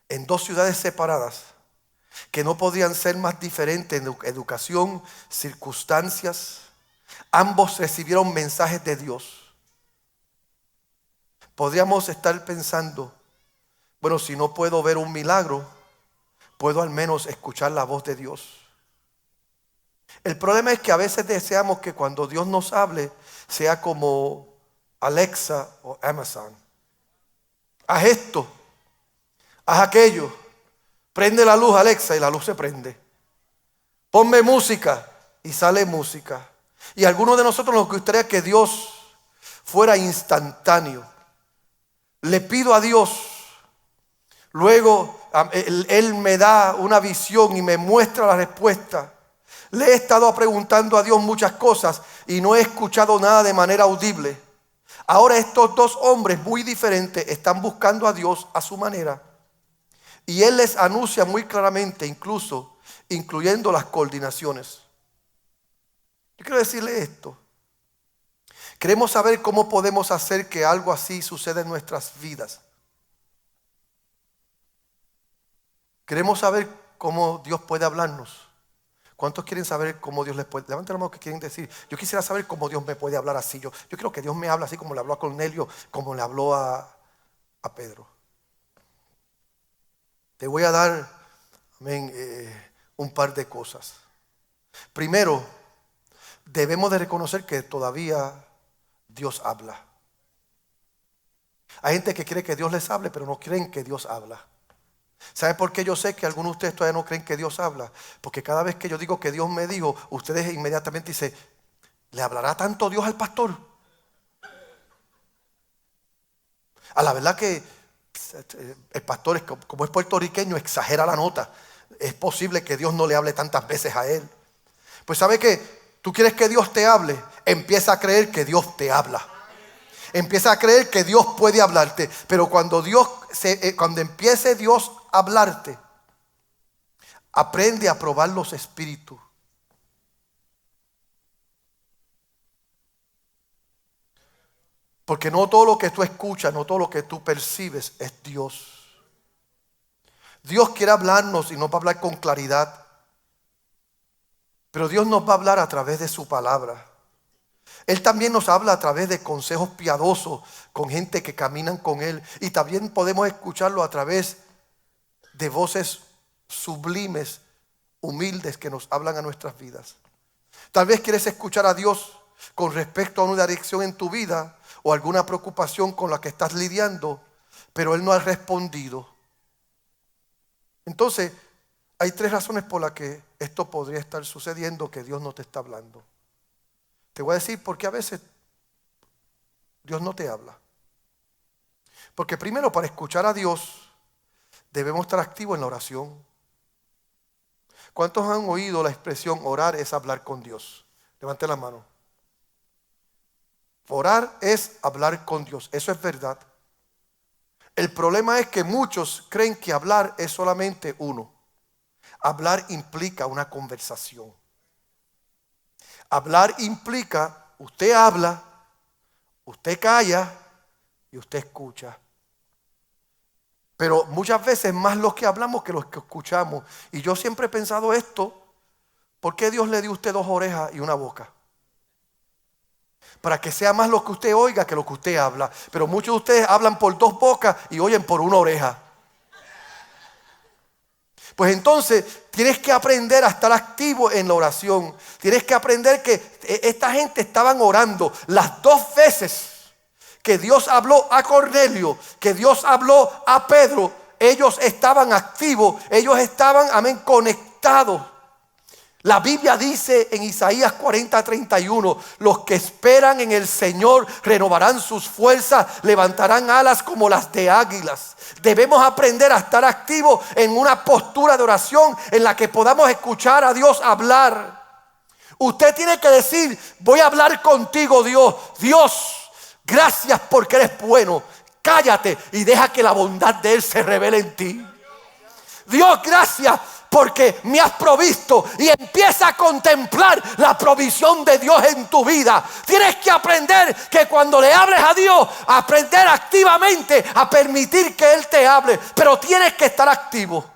en 2 ciudades separadas, que no podían ser más diferentes en educación, circunstancias, ambos recibieron mensajes de Dios. Podríamos estar pensando: bueno, si no puedo ver un milagro, puedo al menos escuchar la voz de Dios. El problema es que a veces deseamos que cuando Dios nos hable sea como Alexa o Amazon. Haz esto, haz aquello. Prende la luz, Alexa, y la luz se prende. Ponme música y sale música. Y a algunos de nosotros nos gustaría que Dios fuera instantáneo. Le pido a Dios, luego Él me da una visión y me muestra la respuesta. Le he estado preguntando a Dios muchas cosas y no he escuchado nada de manera audible. Ahora estos 2 hombres muy diferentes están buscando a Dios a su manera. Y Él les anuncia muy claramente, incluyendo las coordinaciones. Yo quiero decirle esto. Queremos saber cómo podemos hacer que algo así suceda en nuestras vidas. Queremos saber cómo Dios puede hablarnos. ¿Cuántos quieren saber cómo Dios les puede? Levanten la mano que quieren decir: yo quisiera saber cómo Dios me puede hablar así. Yo quiero que Dios me hable así como le habló a Cornelio, como le habló a Pedro. Te voy a dar, un par de cosas. Primero, debemos de reconocer que todavía Dios habla. Hay gente que quiere que Dios les hable, pero no creen que Dios habla. ¿Sabe por qué yo sé que algunos de ustedes todavía no creen que Dios habla? Porque cada vez que yo digo que Dios me dijo, ustedes inmediatamente dicen: ¿le hablará tanto Dios al pastor? A la verdad que el pastor, como es puertorriqueño, exagera la nota. Es posible que Dios no le hable tantas veces a él. Pues ¿sabe qué? Tú quieres que Dios te hable, empieza a creer que Dios te habla. Empieza a creer que Dios puede hablarte. Pero cuando empiece Dios a hablarte, aprende a probar los espíritus. Porque no todo lo que tú escuchas, no todo lo que tú percibes es Dios. Dios quiere hablarnos y nos va a hablar con claridad. Pero Dios nos va a hablar a través de su palabra. Él también nos habla a través de consejos piadosos con gente que caminan con Él. Y también podemos escucharlo a través de voces sublimes, humildes que nos hablan a nuestras vidas. Tal vez quieres escuchar a Dios con respecto a una dirección en tu vida o alguna preocupación con la que estás lidiando, pero Él no ha respondido. Entonces, hay 3 razones por las que esto podría estar sucediendo, que Dios no te está hablando. Te voy a decir por qué a veces Dios no te habla. Porque primero, para escuchar a Dios, debemos estar activos en la oración. ¿Cuántos han oído la expresión orar es hablar con Dios? Levante la mano. Orar es hablar con Dios. Eso es verdad. El problema es que muchos creen que hablar es solamente uno. Hablar implica una conversación. Hablar implica, usted habla, usted calla y usted escucha. Pero muchas veces más los que hablamos que los que escuchamos. Y yo siempre he pensado esto: ¿por qué Dios le dio a usted 2 orejas y una boca? Para que sea más lo que usted oiga que lo que usted habla. Pero muchos de ustedes hablan por 2 bocas y oyen por 1 oreja. Pues entonces tienes que aprender a estar activo en la oración. Tienes que aprender que esta gente estaban orando las 2 veces que Dios habló a Cornelio, que Dios habló a Pedro. Ellos estaban activos, ellos estaban, amén, conectados. La Biblia dice en Isaías 40:31, los que esperan en el Señor renovarán sus fuerzas, levantarán alas como las de águilas. Debemos aprender a estar activos en una postura de oración en la que podamos escuchar a Dios hablar. Usted tiene que decir: voy a hablar contigo, Dios. Dios, gracias porque eres bueno. Cállate y deja que la bondad de Él se revele en ti. Dios, gracias porque me has provisto, y empieza a contemplar la provisión de Dios en tu vida. Tienes que aprender que cuando le hables a Dios, aprender activamente a permitir que Él te hable, pero tienes que estar activo.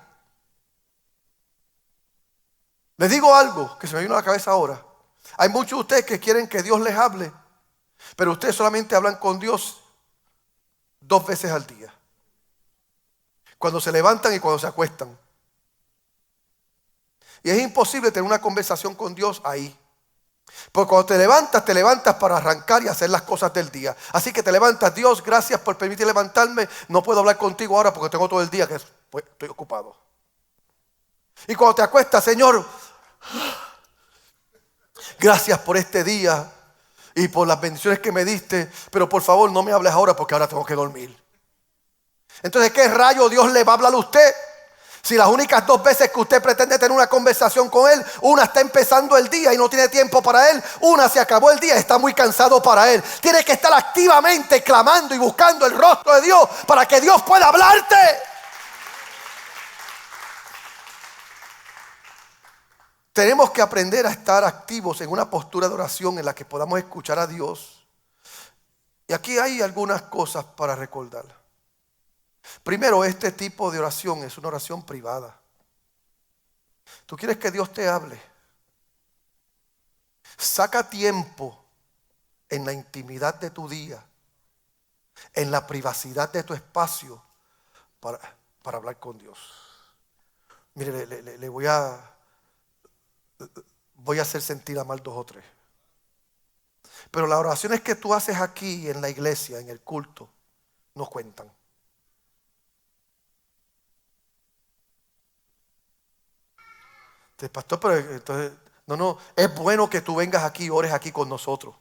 Les digo algo que se me vino a la cabeza ahora. Hay muchos de ustedes que quieren que Dios les hable, pero ustedes solamente hablan con Dios 2 veces al día: cuando se levantan y cuando se acuestan. Y es imposible tener una conversación con Dios ahí. Porque cuando te levantas para arrancar y hacer las cosas del día. Así que te levantas: Dios, gracias por permitir levantarme. No puedo hablar contigo ahora porque tengo todo el día que estoy ocupado. Y cuando te acuestas: Señor, gracias por este día y por las bendiciones que me diste, pero por favor no me hables ahora porque ahora tengo que dormir. Entonces, ¿qué rayo Dios le va a hablar a usted? Si las únicas 2 veces que usted pretende tener una conversación con Él, una está empezando el día y no tiene tiempo para Él, una se acabó el día y está muy cansado para Él. Tienes que estar activamente clamando y buscando el rostro de Dios para que Dios pueda hablarte. Tenemos que aprender a estar activos en una postura de oración en la que podamos escuchar a Dios. Y aquí hay algunas cosas para recordar. Primero, este tipo de oración es una oración privada. ¿Tú quieres que Dios te hable? Saca tiempo en la intimidad de tu día, en la privacidad de tu espacio, para hablar con Dios. Mire, le voy a hacer sentir a mal 2 o 3. Pero las oraciones que tú haces aquí en la iglesia, en el culto, no cuentan. Pastor, pero entonces, no, es bueno que tú vengas aquí y ores aquí con nosotros.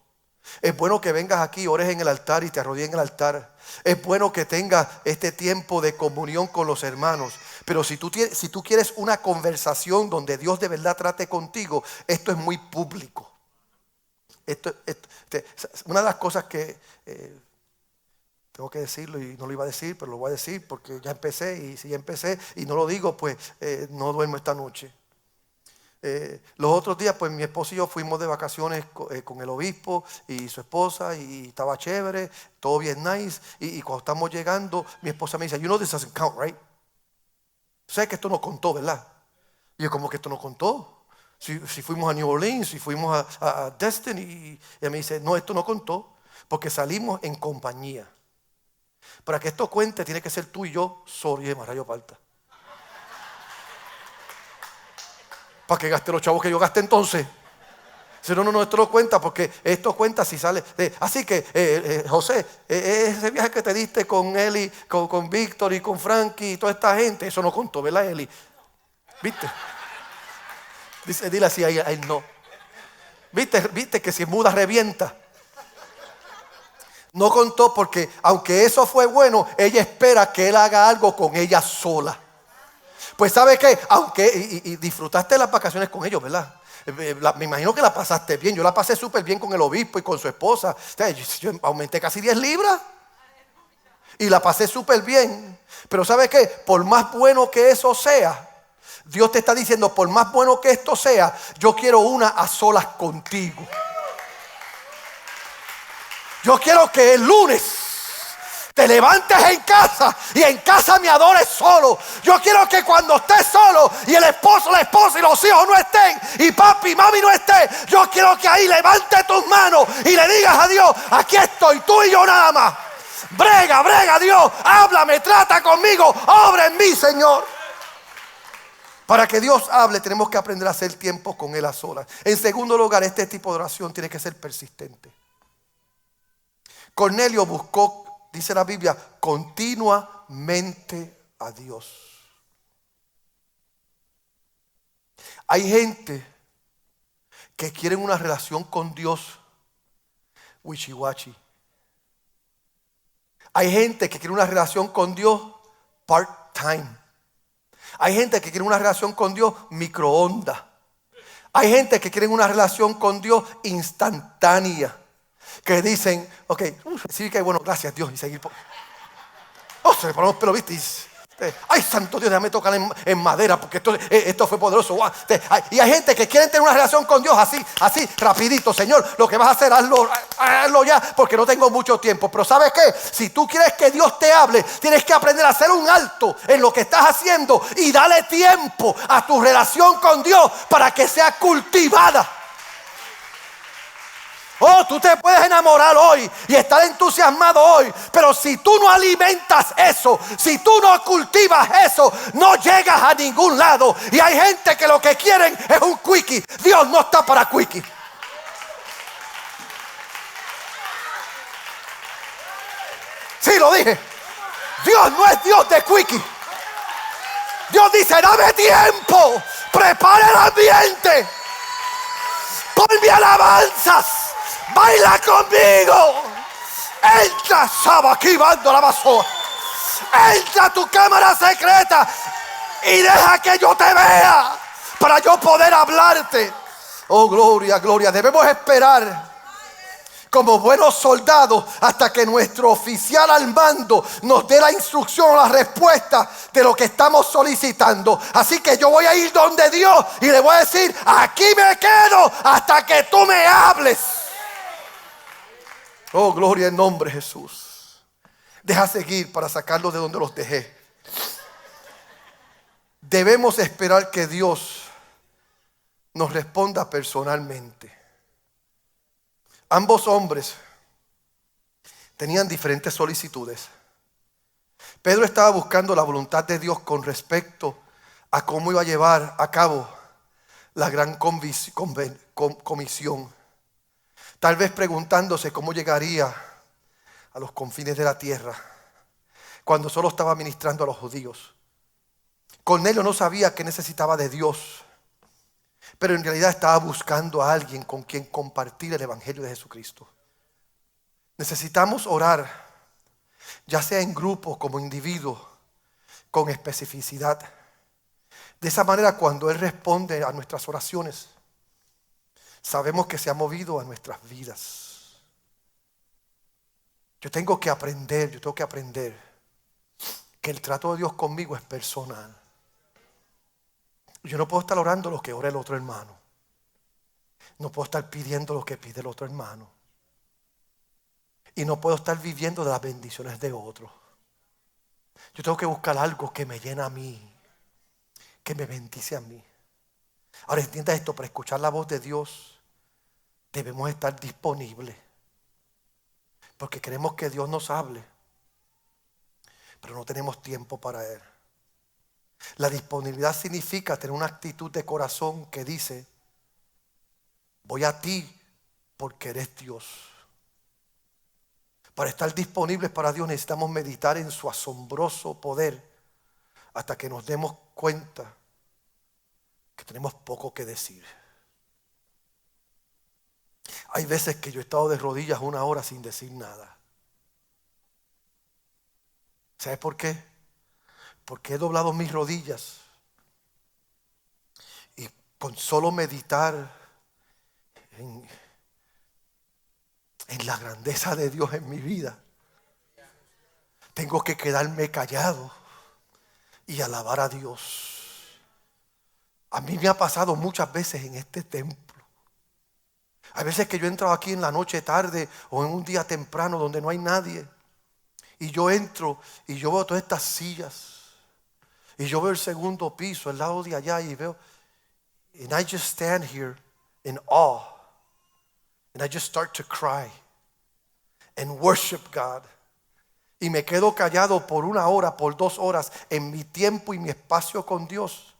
Es bueno que vengas aquí, ores en el altar y te arrodilles en el altar. Es bueno que tengas este tiempo de comunión con los hermanos. Pero si tú quieres una conversación donde Dios de verdad trate contigo, esto es muy público. Una de las cosas que tengo que decirlo y no lo iba a decir, pero lo voy a decir porque ya empecé, y si ya empecé y no lo digo, pues no duermo esta noche. Los otros días, pues mi esposo y yo fuimos de vacaciones con el obispo y su esposa, y estaba chévere, todo bien nice. Y cuando estamos llegando, mi esposa me dice: "You know this doesn't count, right?" Sé que esto no contó, ¿verdad? Y yo, ¿cómo que esto no contó? Si fuimos a New Orleans, si fuimos a Destiny. Y ella me dice: "No, esto no contó porque salimos en compañía. Para que esto cuente, tiene que ser tú y yo solo." Y me rayo falta. ¿Para qué gaste los chavos que yo gasté entonces? Si no, esto no cuenta porque esto cuenta si sale. Así que, José, ese viaje que te diste con Eli, con Víctor y con Frankie y toda esta gente, eso no contó, ¿verdad, Eli? ¿Viste? Dile así a él no. ¿Viste que si muda revienta? No contó porque aunque eso fue bueno, ella espera que él haga algo con ella sola. Pues ¿sabe qué? Aunque y disfrutaste las vacaciones con ellos, ¿verdad? Me imagino que la pasaste bien. Yo la pasé súper bien con el obispo y con su esposa. O sea, yo aumenté casi 10 libras. Y la pasé súper bien. Pero ¿sabe qué? Por más bueno que eso sea, Dios te está diciendo, por más bueno que esto sea, yo quiero una a solas contigo. Yo quiero que el lunes te levantes en casa y en casa me adores solo. Yo quiero que cuando estés solo y el esposo, la esposa y los hijos no estén y papi y mami no estén, yo quiero que ahí levantes tus manos y le digas a Dios, aquí estoy, tú y yo nada más. Brega Dios, háblame, trata conmigo, obra en mí, Señor. Para que Dios hable tenemos que aprender a hacer tiempo con Él a solas. En segundo lugar, este tipo de oración tiene que ser persistente. Cornelio buscó, dice la Biblia, continuamente a Dios. Hay gente que quiere una relación con Dios wichiwachi. Hay gente que quiere una relación con Dios part-time. Hay gente que quiere una relación con Dios microondas. Hay gente que quiere una relación con Dios instantánea. Que dicen, ok, sí que bueno, gracias Dios y seguir. Oh, se me ponen los pelos, ¿viste? Ay, santo Dios, déjame tocar en madera porque esto fue poderoso. Y hay gente que quiere tener una relación con Dios así, rapidito. Señor, lo que vas a hacer, hazlo ya porque no tengo mucho tiempo. Pero ¿sabes qué? Si tú quieres que Dios te hable, tienes que aprender a hacer un alto en lo que estás haciendo y darle tiempo a tu relación con Dios para que sea cultivada. Oh, tú te puedes enamorar hoy y estar entusiasmado hoy, pero si tú no alimentas eso, si tú no cultivas eso, no llegas a ningún lado. Y hay gente que lo que quieren es un quickie. Dios no está para quickie. Sí, lo dije. Dios no es Dios de quickie. Dios dice, dame tiempo, prepara el ambiente, ponme alabanzas. Baila conmigo. Entra, Saba, aquí bando la basura. Entra a tu cámara secreta y deja que yo te vea para yo poder hablarte. Oh, gloria, gloria. Debemos esperar como buenos soldados hasta que nuestro oficial al mando nos dé la instrucción o la respuesta de lo que estamos solicitando. Así que yo voy a ir donde Dios y le voy a decir, aquí me quedo hasta que tú me hables. Oh, gloria en nombre de Jesús. Deja seguir para sacarlos de donde los dejé. Debemos esperar que Dios nos responda personalmente. Ambos hombres tenían diferentes solicitudes. Pedro estaba buscando la voluntad de Dios con respecto a cómo iba a llevar a cabo la gran comisión. Tal vez preguntándose cómo llegaría a los confines de la tierra cuando solo estaba ministrando a los judíos. Cornelio no sabía que necesitaba de Dios, pero en realidad estaba buscando a alguien con quien compartir el evangelio de Jesucristo. Necesitamos orar, ya sea en grupo como individuo, con especificidad. De esa manera, cuando Él responde a nuestras oraciones, sabemos que se ha movido a nuestras vidas. Yo tengo que aprender que el trato de Dios conmigo es personal. Yo no puedo estar orando lo que ora el otro hermano. No puedo estar pidiendo lo que pide el otro hermano. Y no puedo estar viviendo de las bendiciones de otros. Yo tengo que buscar algo que me llena a mí, que me bendice a mí. Ahora entienda esto, para escuchar la voz de Dios debemos estar disponibles. Porque queremos que Dios nos hable, pero no tenemos tiempo para Él. La disponibilidad significa tener una actitud de corazón que dice: voy a ti porque eres Dios. Para estar disponibles para Dios necesitamos meditar en su asombroso poder hasta que nos demos cuenta que tenemos poco que decir. Hay veces que yo he estado de rodillas 1 hora sin decir nada. ¿Sabes por qué? Porque he doblado mis rodillas y con solo meditar en la grandeza de Dios en mi vida, tengo que quedarme callado y alabar a Dios. A mí me ha pasado muchas veces en este templo. Hay veces que yo he entrado aquí en la noche tarde o en un día temprano donde no hay nadie, y yo entro y yo veo todas estas sillas y yo veo el segundo piso, el lado de allá, y veo, and I just stand here in awe, and I just start to cry and worship God. Y me quedo callado por 1 hora, por 2 horas, en mi tiempo y mi espacio con Dios,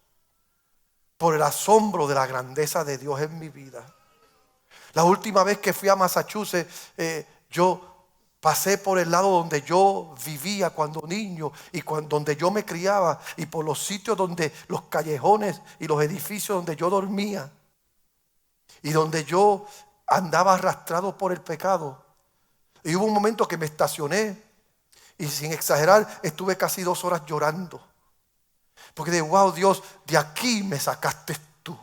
por el asombro de la grandeza de Dios en mi vida. La última vez que fui a Massachusetts, yo pasé por el lado donde yo vivía cuando niño y donde yo me criaba, y por los sitios donde, los callejones y los edificios donde yo dormía y donde yo andaba arrastrado por el pecado. Y hubo un momento que me estacioné y, sin exagerar, estuve casi 2 horas llorando, porque de wow, Dios, de aquí me sacaste tú.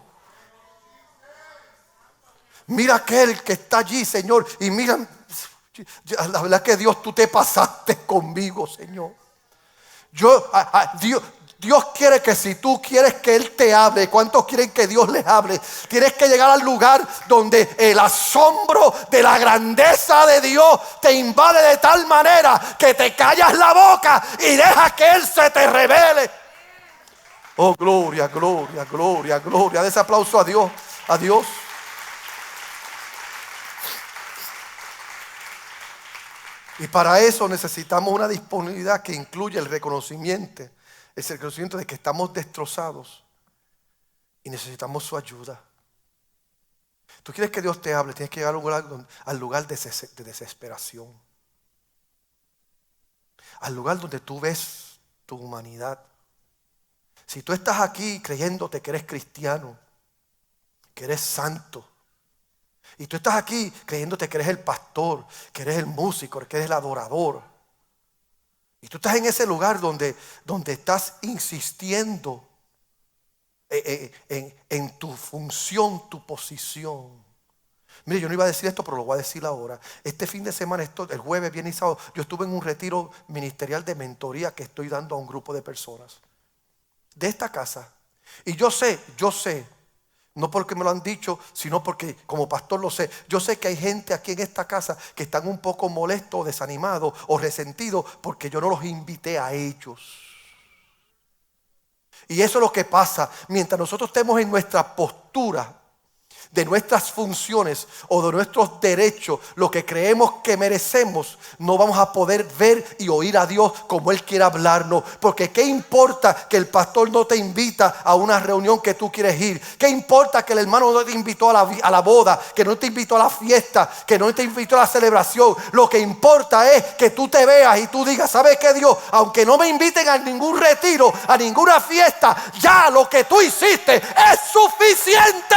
Mira aquel que está allí, Señor, y mira, la verdad que Dios, tú te pasaste conmigo, Señor. Dios quiere que, si tú quieres que Él te hable, ¿cuántos quieren que Dios les hable? Tienes que llegar al lugar donde el asombro de la grandeza de Dios te invade de tal manera que te callas la boca y deja que Él se te revele. Oh, gloria, gloria, gloria, gloria. De ese aplauso a Dios, a Dios. Y para eso necesitamos una disponibilidad que incluye el reconocimiento de que estamos destrozados y necesitamos su ayuda. Tú quieres que Dios te hable, tienes que llegar al lugar de desesperación, al lugar donde tú ves tu humanidad. Si tú estás aquí creyéndote que eres cristiano, que eres santo, y tú estás aquí creyéndote que eres el pastor, que eres el músico, que eres el adorador, y tú estás en ese lugar donde estás insistiendo en tu función, tu posición. Mire, yo no iba a decir esto, pero lo voy a decir ahora. Este fin de semana, el jueves, viernes y sábado, yo estuve en un retiro ministerial de mentoría que estoy dando a un grupo de personas de esta casa. Y yo sé, no porque me lo han dicho, sino porque como pastor lo sé. Yo sé que hay gente aquí en esta casa que están un poco molestos, desanimados o resentidos porque yo no los invité a ellos. Y eso es lo que pasa. Mientras nosotros estemos en nuestra postura de nuestras funciones o de nuestros derechos, lo que creemos que merecemos, no vamos a poder ver y oír a Dios como Él quiere hablarnos. Porque ¿qué importa que el pastor no te invita a una reunión que tú quieres ir? ¿Qué importa que el hermano no te invitó a la boda, que no te invitó a la fiesta, que no te invitó a la celebración? Lo que importa es que tú te veas y tú digas: ¿sabes qué, Dios? Aunque no me inviten a ningún retiro, a ninguna fiesta, ya lo que tú hiciste es suficiente.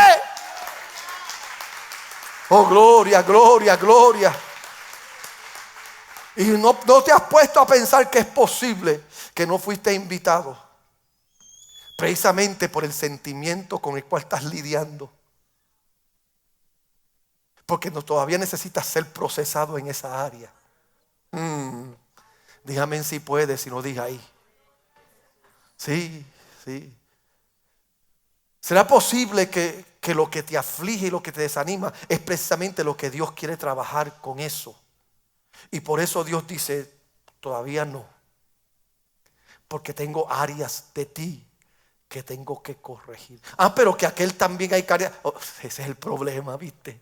Oh, gloria, gloria, gloria. Y no te has puesto a pensar que es posible que no fuiste invitado, precisamente por el sentimiento con el cual estás lidiando. Porque todavía necesitas ser procesado en esa área. Dígame si puede, si no diga ahí. Sí. ¿Será posible que lo que te aflige y lo que te desanima es precisamente lo que Dios quiere trabajar con eso? Y por eso Dios dice: todavía no, porque tengo áreas de ti que tengo que corregir. Pero que aquel también hay áreas. Ese es el problema, ¿viste?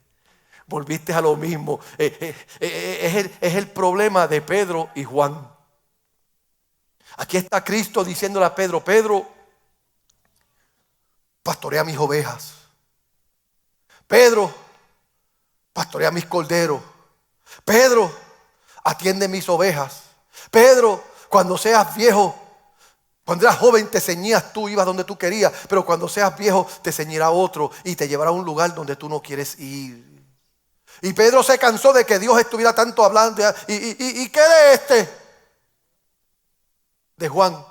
Volviste a lo mismo. Es el problema de Pedro y Juan. Aquí está Cristo diciéndole a Pedro: Pedro, pastorea mis ovejas. Pedro, pastorea mis corderos. Pedro, atiende mis ovejas. Pedro, cuando seas viejo, cuando eras joven te ceñías tú, ibas donde tú querías, pero cuando seas viejo te ceñirá otro y te llevará a un lugar donde tú no quieres ir. Y Pedro se cansó de que Dios estuviera tanto hablando. ¿Y qué de este? De Juan.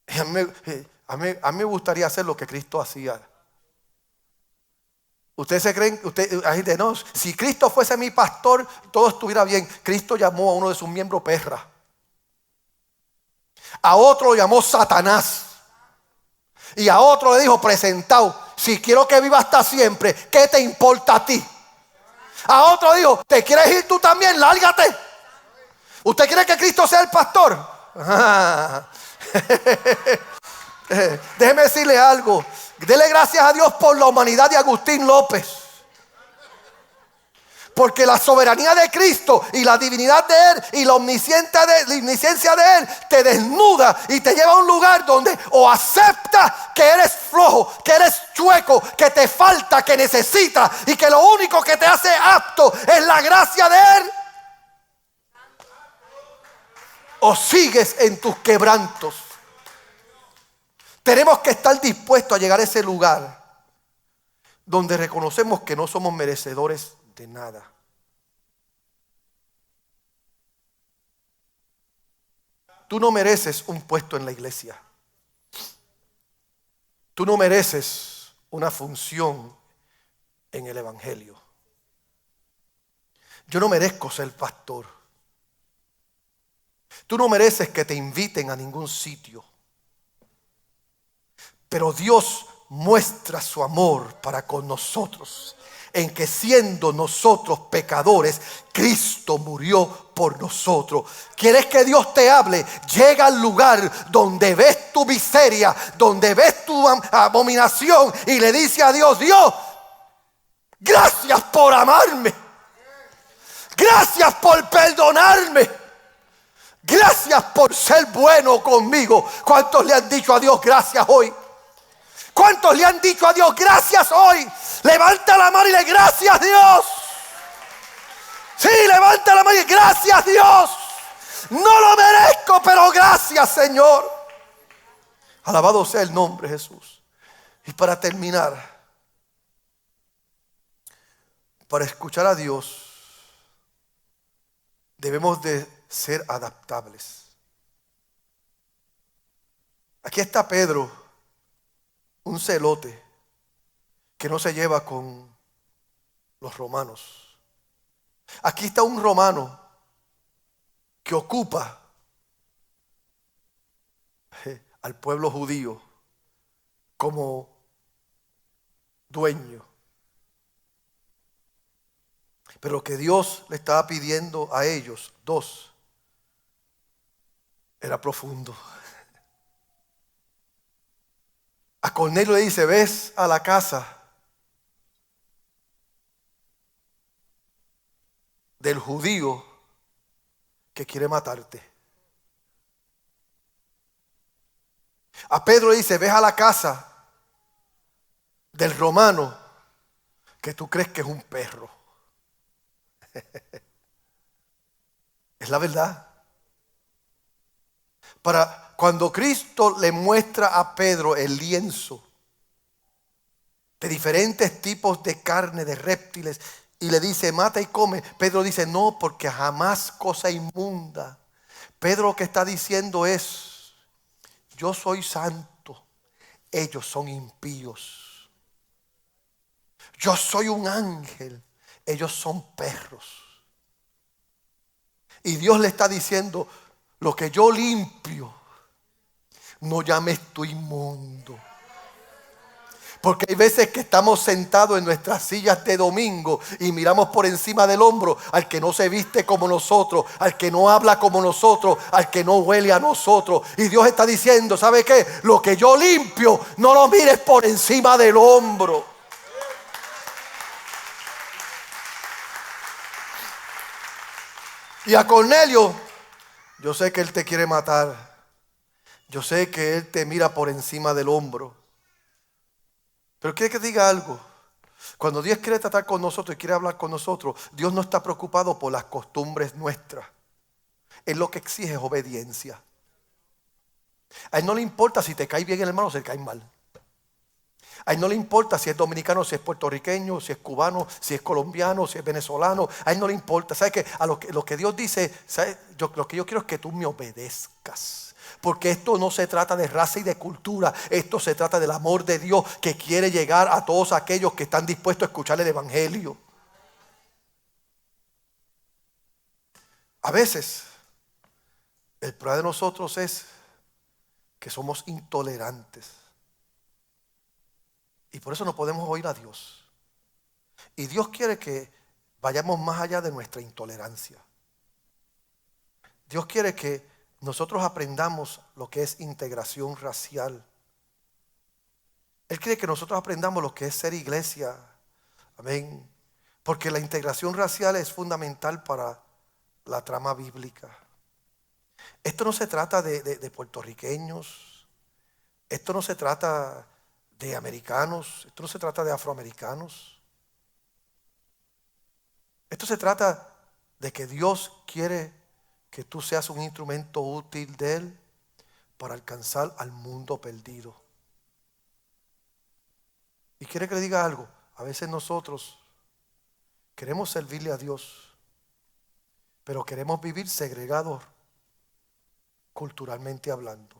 Y a mí me gustaría hacer lo que Cristo hacía. Ustedes se creen, hay gente, no, si Cristo fuese mi pastor, todo estuviera bien. Cristo llamó a uno de sus miembros perra. A otro lo llamó Satanás. Y a otro le dijo, presentado, si quiero que viva hasta siempre, ¿qué te importa a ti? A otro dijo, ¿te quieres ir tú también? Lárgate. ¿Usted quiere que Cristo sea el pastor? Déjeme decirle algo. Dele gracias a Dios por la humanidad de Agustín López. Porque la soberanía de Cristo y la divinidad de Él y la omnisciencia de Él te desnuda y te lleva a un lugar donde o aceptas que eres flojo, que eres chueco, que te falta, que necesitas y que lo único que te hace apto es la gracia de Él, o sigues en tus quebrantos. Tenemos que estar dispuestos a llegar a ese lugar donde reconocemos que no somos merecedores de nada. Tú no mereces un puesto en la iglesia. Tú no mereces una función en el evangelio. Yo no merezco ser pastor. Tú no mereces que te inviten a ningún sitio. Pero Dios muestra su amor para con nosotros en que siendo nosotros pecadores, Cristo murió por nosotros. ¿Quieres que Dios te hable? Llega al lugar donde ves tu miseria, donde ves tu abominación y le dice a Dios, Dios, gracias por amarme. Gracias por perdonarme. Gracias por ser bueno conmigo. ¿Cuántos le han dicho a Dios gracias hoy? ¿Cuántos le han dicho a Dios gracias hoy? Levanta la mano y le gracias Dios. Sí, levanta la mano y gracias Dios. No lo merezco, pero gracias Señor. Alabado sea el nombre de Jesús. Y para terminar, para escuchar a Dios debemos de ser adaptables. Aquí está Pedro, un celote que no se lleva con los romanos. Aquí está un romano que ocupa al pueblo judío como dueño. Pero lo que Dios le estaba pidiendo a ellos, dos, era profundo. A Cornelio le dice, ves a la casa del judío que quiere matarte. A Pedro le dice, ves a la casa del romano que tú crees que es un perro. Es la verdad. Para cuando Cristo le muestra a Pedro el lienzo de diferentes tipos de carne, de reptiles, y le dice, mata y come, Pedro dice, no, porque jamás cosa inmunda. Pedro lo que está diciendo es, yo soy santo, ellos son impíos. Yo soy un ángel, ellos son perros. Y Dios le está diciendo, lo que yo limpio, no llames tú inmundo. Porque hay veces que estamos sentados en nuestras sillas de domingo y miramos por encima del hombro al que no se viste como nosotros, al que no habla como nosotros, al que no huele a nosotros. Y Dios está diciendo, ¿sabe qué? Lo que yo limpio, no lo mires por encima del hombro. Y a Cornelio, yo sé que él te quiere matar. Yo sé que él te mira por encima del hombro. Pero quiere que diga algo. Cuando Dios quiere tratar con nosotros y quiere hablar con nosotros, Dios no está preocupado por las costumbres nuestras. Él lo que exige es obediencia. A Él no le importa si te cae bien el hermano o si te cae mal. A Él no le importa si es dominicano, si es puertorriqueño, si es cubano, si es colombiano, si es venezolano. A Él no le importa. ¿Sabe qué? A lo que Dios dice, lo que yo quiero es que tú me obedezcas. Porque esto no se trata de raza y de cultura. Esto se trata del amor de Dios que quiere llegar a todos aquellos que están dispuestos a escuchar el evangelio. A veces, el problema de nosotros es que somos intolerantes. Y por eso no podemos oír a Dios. Y Dios quiere que vayamos más allá de nuestra intolerancia. Dios quiere que nosotros aprendamos lo que es integración racial. Él quiere que nosotros aprendamos lo que es ser iglesia. Amén. Porque la integración racial es fundamental para la trama bíblica. Esto no se trata de puertorriqueños. Esto no se trata de americanos. Esto no se trata de afroamericanos. Esto se trata de que Dios quiere que tú seas un instrumento útil de Él para alcanzar al mundo perdido. Y quiere que le diga algo. A veces nosotros queremos servirle a Dios, pero queremos vivir segregados culturalmente hablando.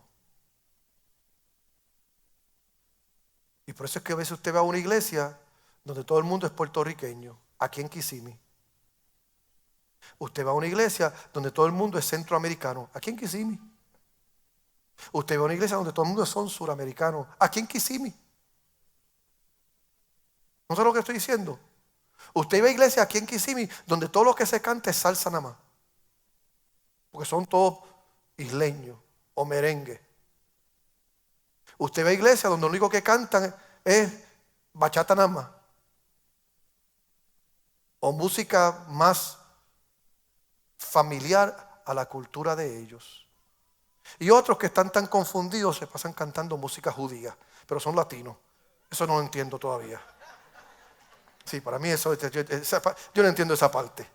Y por eso es que a veces usted va a una iglesia donde todo el mundo es puertorriqueño, aquí en Kissimmee. Usted va a una iglesia donde todo el mundo es centroamericano, aquí en Kissimmee. Usted va a una iglesia donde todo el mundo son suramericanos, aquí en Kissimmee. ¿No sé lo que estoy diciendo? Usted va a iglesia aquí en Kissimmee donde todo lo que se canta es salsa nada más. Porque son todos isleños o merengue. Usted va a iglesia donde lo único que cantan es bachata nada más. O música más familiar a la cultura de ellos. Y otros que están tan confundidos se pasan cantando música judía, pero son latinos. Eso no lo entiendo todavía. Sí, para mí eso, yo no entiendo esa parte.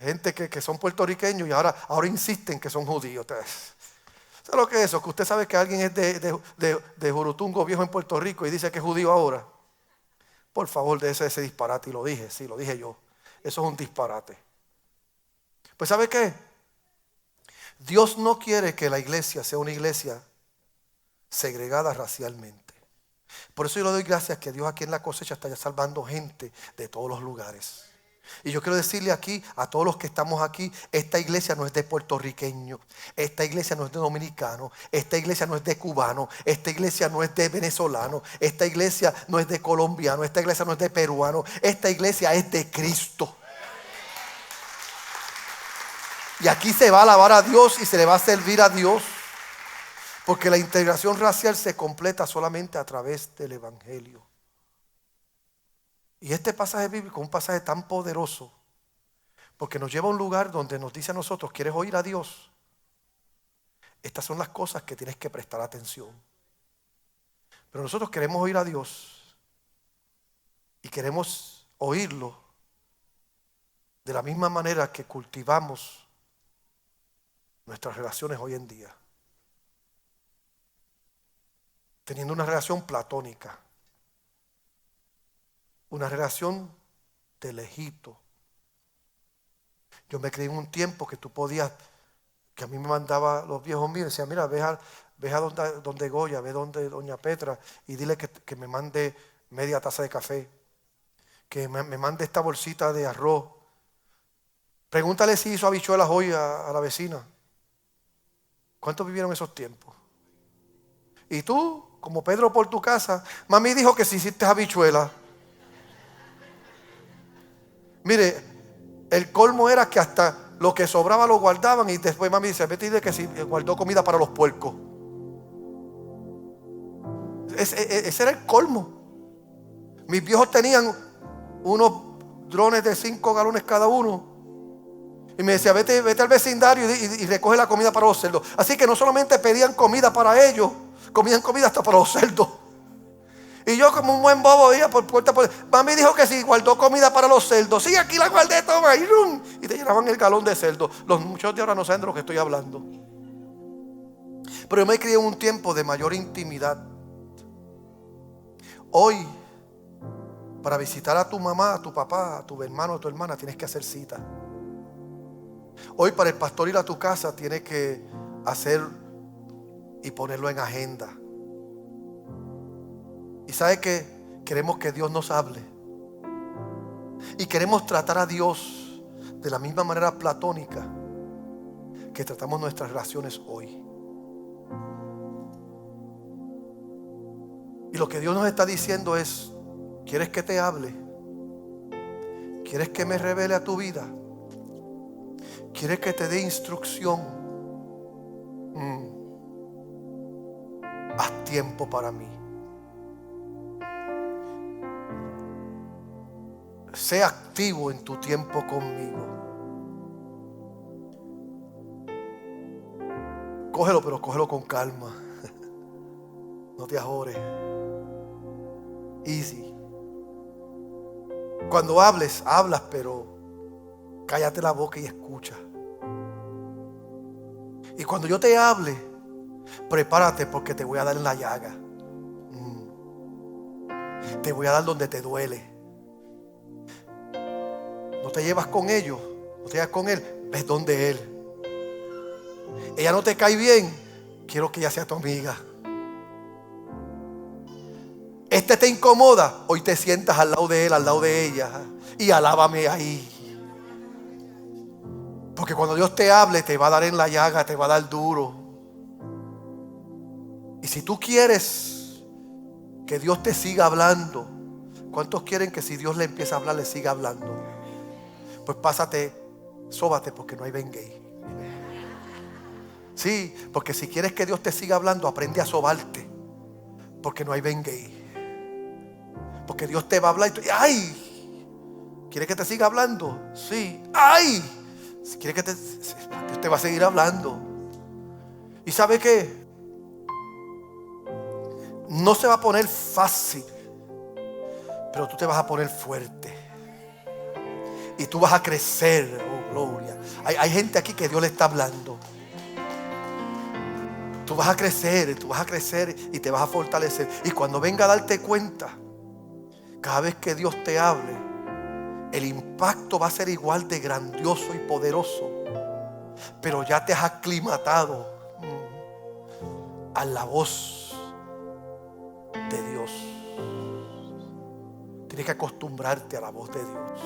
Gente que son puertorriqueños y ahora insisten que son judíos. ¿Sabe lo que es eso? Que usted sabe que alguien es de Jurutungo Viejo en Puerto Rico y dice que es judío ahora. Por favor, de ese disparate. Y lo dije, sí, lo dije yo. Eso es un disparate. Pues ¿sabe qué? Dios no quiere que la iglesia sea una iglesia segregada racialmente. Por eso yo le doy gracias que Dios aquí en la cosecha está ya salvando gente de todos los lugares. Y yo quiero decirle aquí a todos los que estamos aquí, esta iglesia no es de puertorriqueño, esta iglesia no es de dominicano, esta iglesia no es de cubano, esta iglesia no es de venezolano, esta iglesia no es de colombiano, esta iglesia no es de peruano, esta iglesia es de Cristo. Y aquí se va a alabar a Dios y se le va a servir a Dios. Porque la integración racial se completa solamente a través del evangelio. Y este pasaje bíblico es un pasaje tan poderoso. Porque nos lleva a un lugar donde nos dice a nosotros, ¿quieres oír a Dios? Estas son las cosas que tienes que prestar atención. Pero nosotros queremos oír a Dios. Y queremos oírlo de la misma manera que cultivamos nuestras relaciones hoy en día. Teniendo una relación platónica. Una relación de lejito. Yo me creí en un tiempo que tú podías, que a mí me mandaba los viejos míos, decían, mira, ve a donde Goya, ve donde doña Petra y dile que me mande media taza de café, que me mande esta bolsita de arroz. Pregúntale si hizo habichuelas hoy a la vecina. ¿Cuántos vivieron esos tiempos? Y tú, como Pedro por tu casa, mami dijo que si hiciste habichuelas. Mire, el colmo era que hasta lo que sobraba lo guardaban y después mami dice, vete y dile que si guardó comida para los puercos. Ese era el colmo. Mis viejos tenían unos drones de 5 galones cada uno. Y me decía, vete al vecindario y recoge la comida para los cerdos. Así que no solamente pedían comida para ellos, comían comida hasta para los cerdos. Y yo como un buen bobo iba por puerta por... Mami dijo que sí, guardó comida para los cerdos. Sí, aquí la guardé, toma. Y, ¡rum! Y te llenaban el galón de cerdo. Los muchachos de ahora no saben de lo que estoy hablando. Pero yo me crié en un tiempo de mayor intimidad. Hoy, para visitar a tu mamá, a tu papá, a tu hermano, a tu hermana, tienes que hacer cita. Hoy para el pastor ir a tu casa tienes que hacer y ponerlo en agenda. Y ¿sabe qué? Queremos que Dios nos hable. Y queremos tratar a Dios de la misma manera platónica que tratamos nuestras relaciones hoy. Y lo que Dios nos está diciendo es: ¿quieres que te hable? ¿Quieres que me revele a tu vida? ¿Quieres que te dé instrucción? Haz tiempo para mí. Sé activo en tu tiempo conmigo. Cógelo, pero cógelo con calma. No te ajores. Easy. Cuando hables, hablas, pero cállate la boca y escucha. Y cuando yo te hable, prepárate, porque te voy a dar en la llaga. Te voy a dar donde te duele. No te llevas con ellos, no te llevas con él, ves donde él. Ella no te cae bien, quiero que ella sea tu amiga. Este te incomoda, hoy te sientas al lado de él, al lado de ella, y alábame ahí. Porque cuando Dios te hable, te va a dar en la llaga, te va a dar duro. Y si tú quieres que Dios te siga hablando, ¿cuántos quieren que si Dios le empieza a hablar, le siga hablando? Pues pásate, sóbate, porque no hay Bengay. Sí, porque si quieres que Dios te siga hablando, aprende a sobarte, porque no hay Bengay. Porque Dios te va a hablar y tú, ¡ay! ¿Quieres que te siga hablando? Sí. ¡Ay! Si quieres que Dios te va a seguir hablando. ¿Y sabe qué? No se va a poner fácil, pero tú te vas a poner fuerte. Y tú vas a crecer. Oh, gloria. Hay gente aquí que Dios le está hablando. Tú vas a crecer y te vas a fortalecer. Y cuando venga a darte cuenta, cada vez que Dios te hable, el impacto va a ser igual de grandioso y poderoso. Pero ya te has aclimatado a la voz de Dios. Tienes que acostumbrarte a la voz de Dios.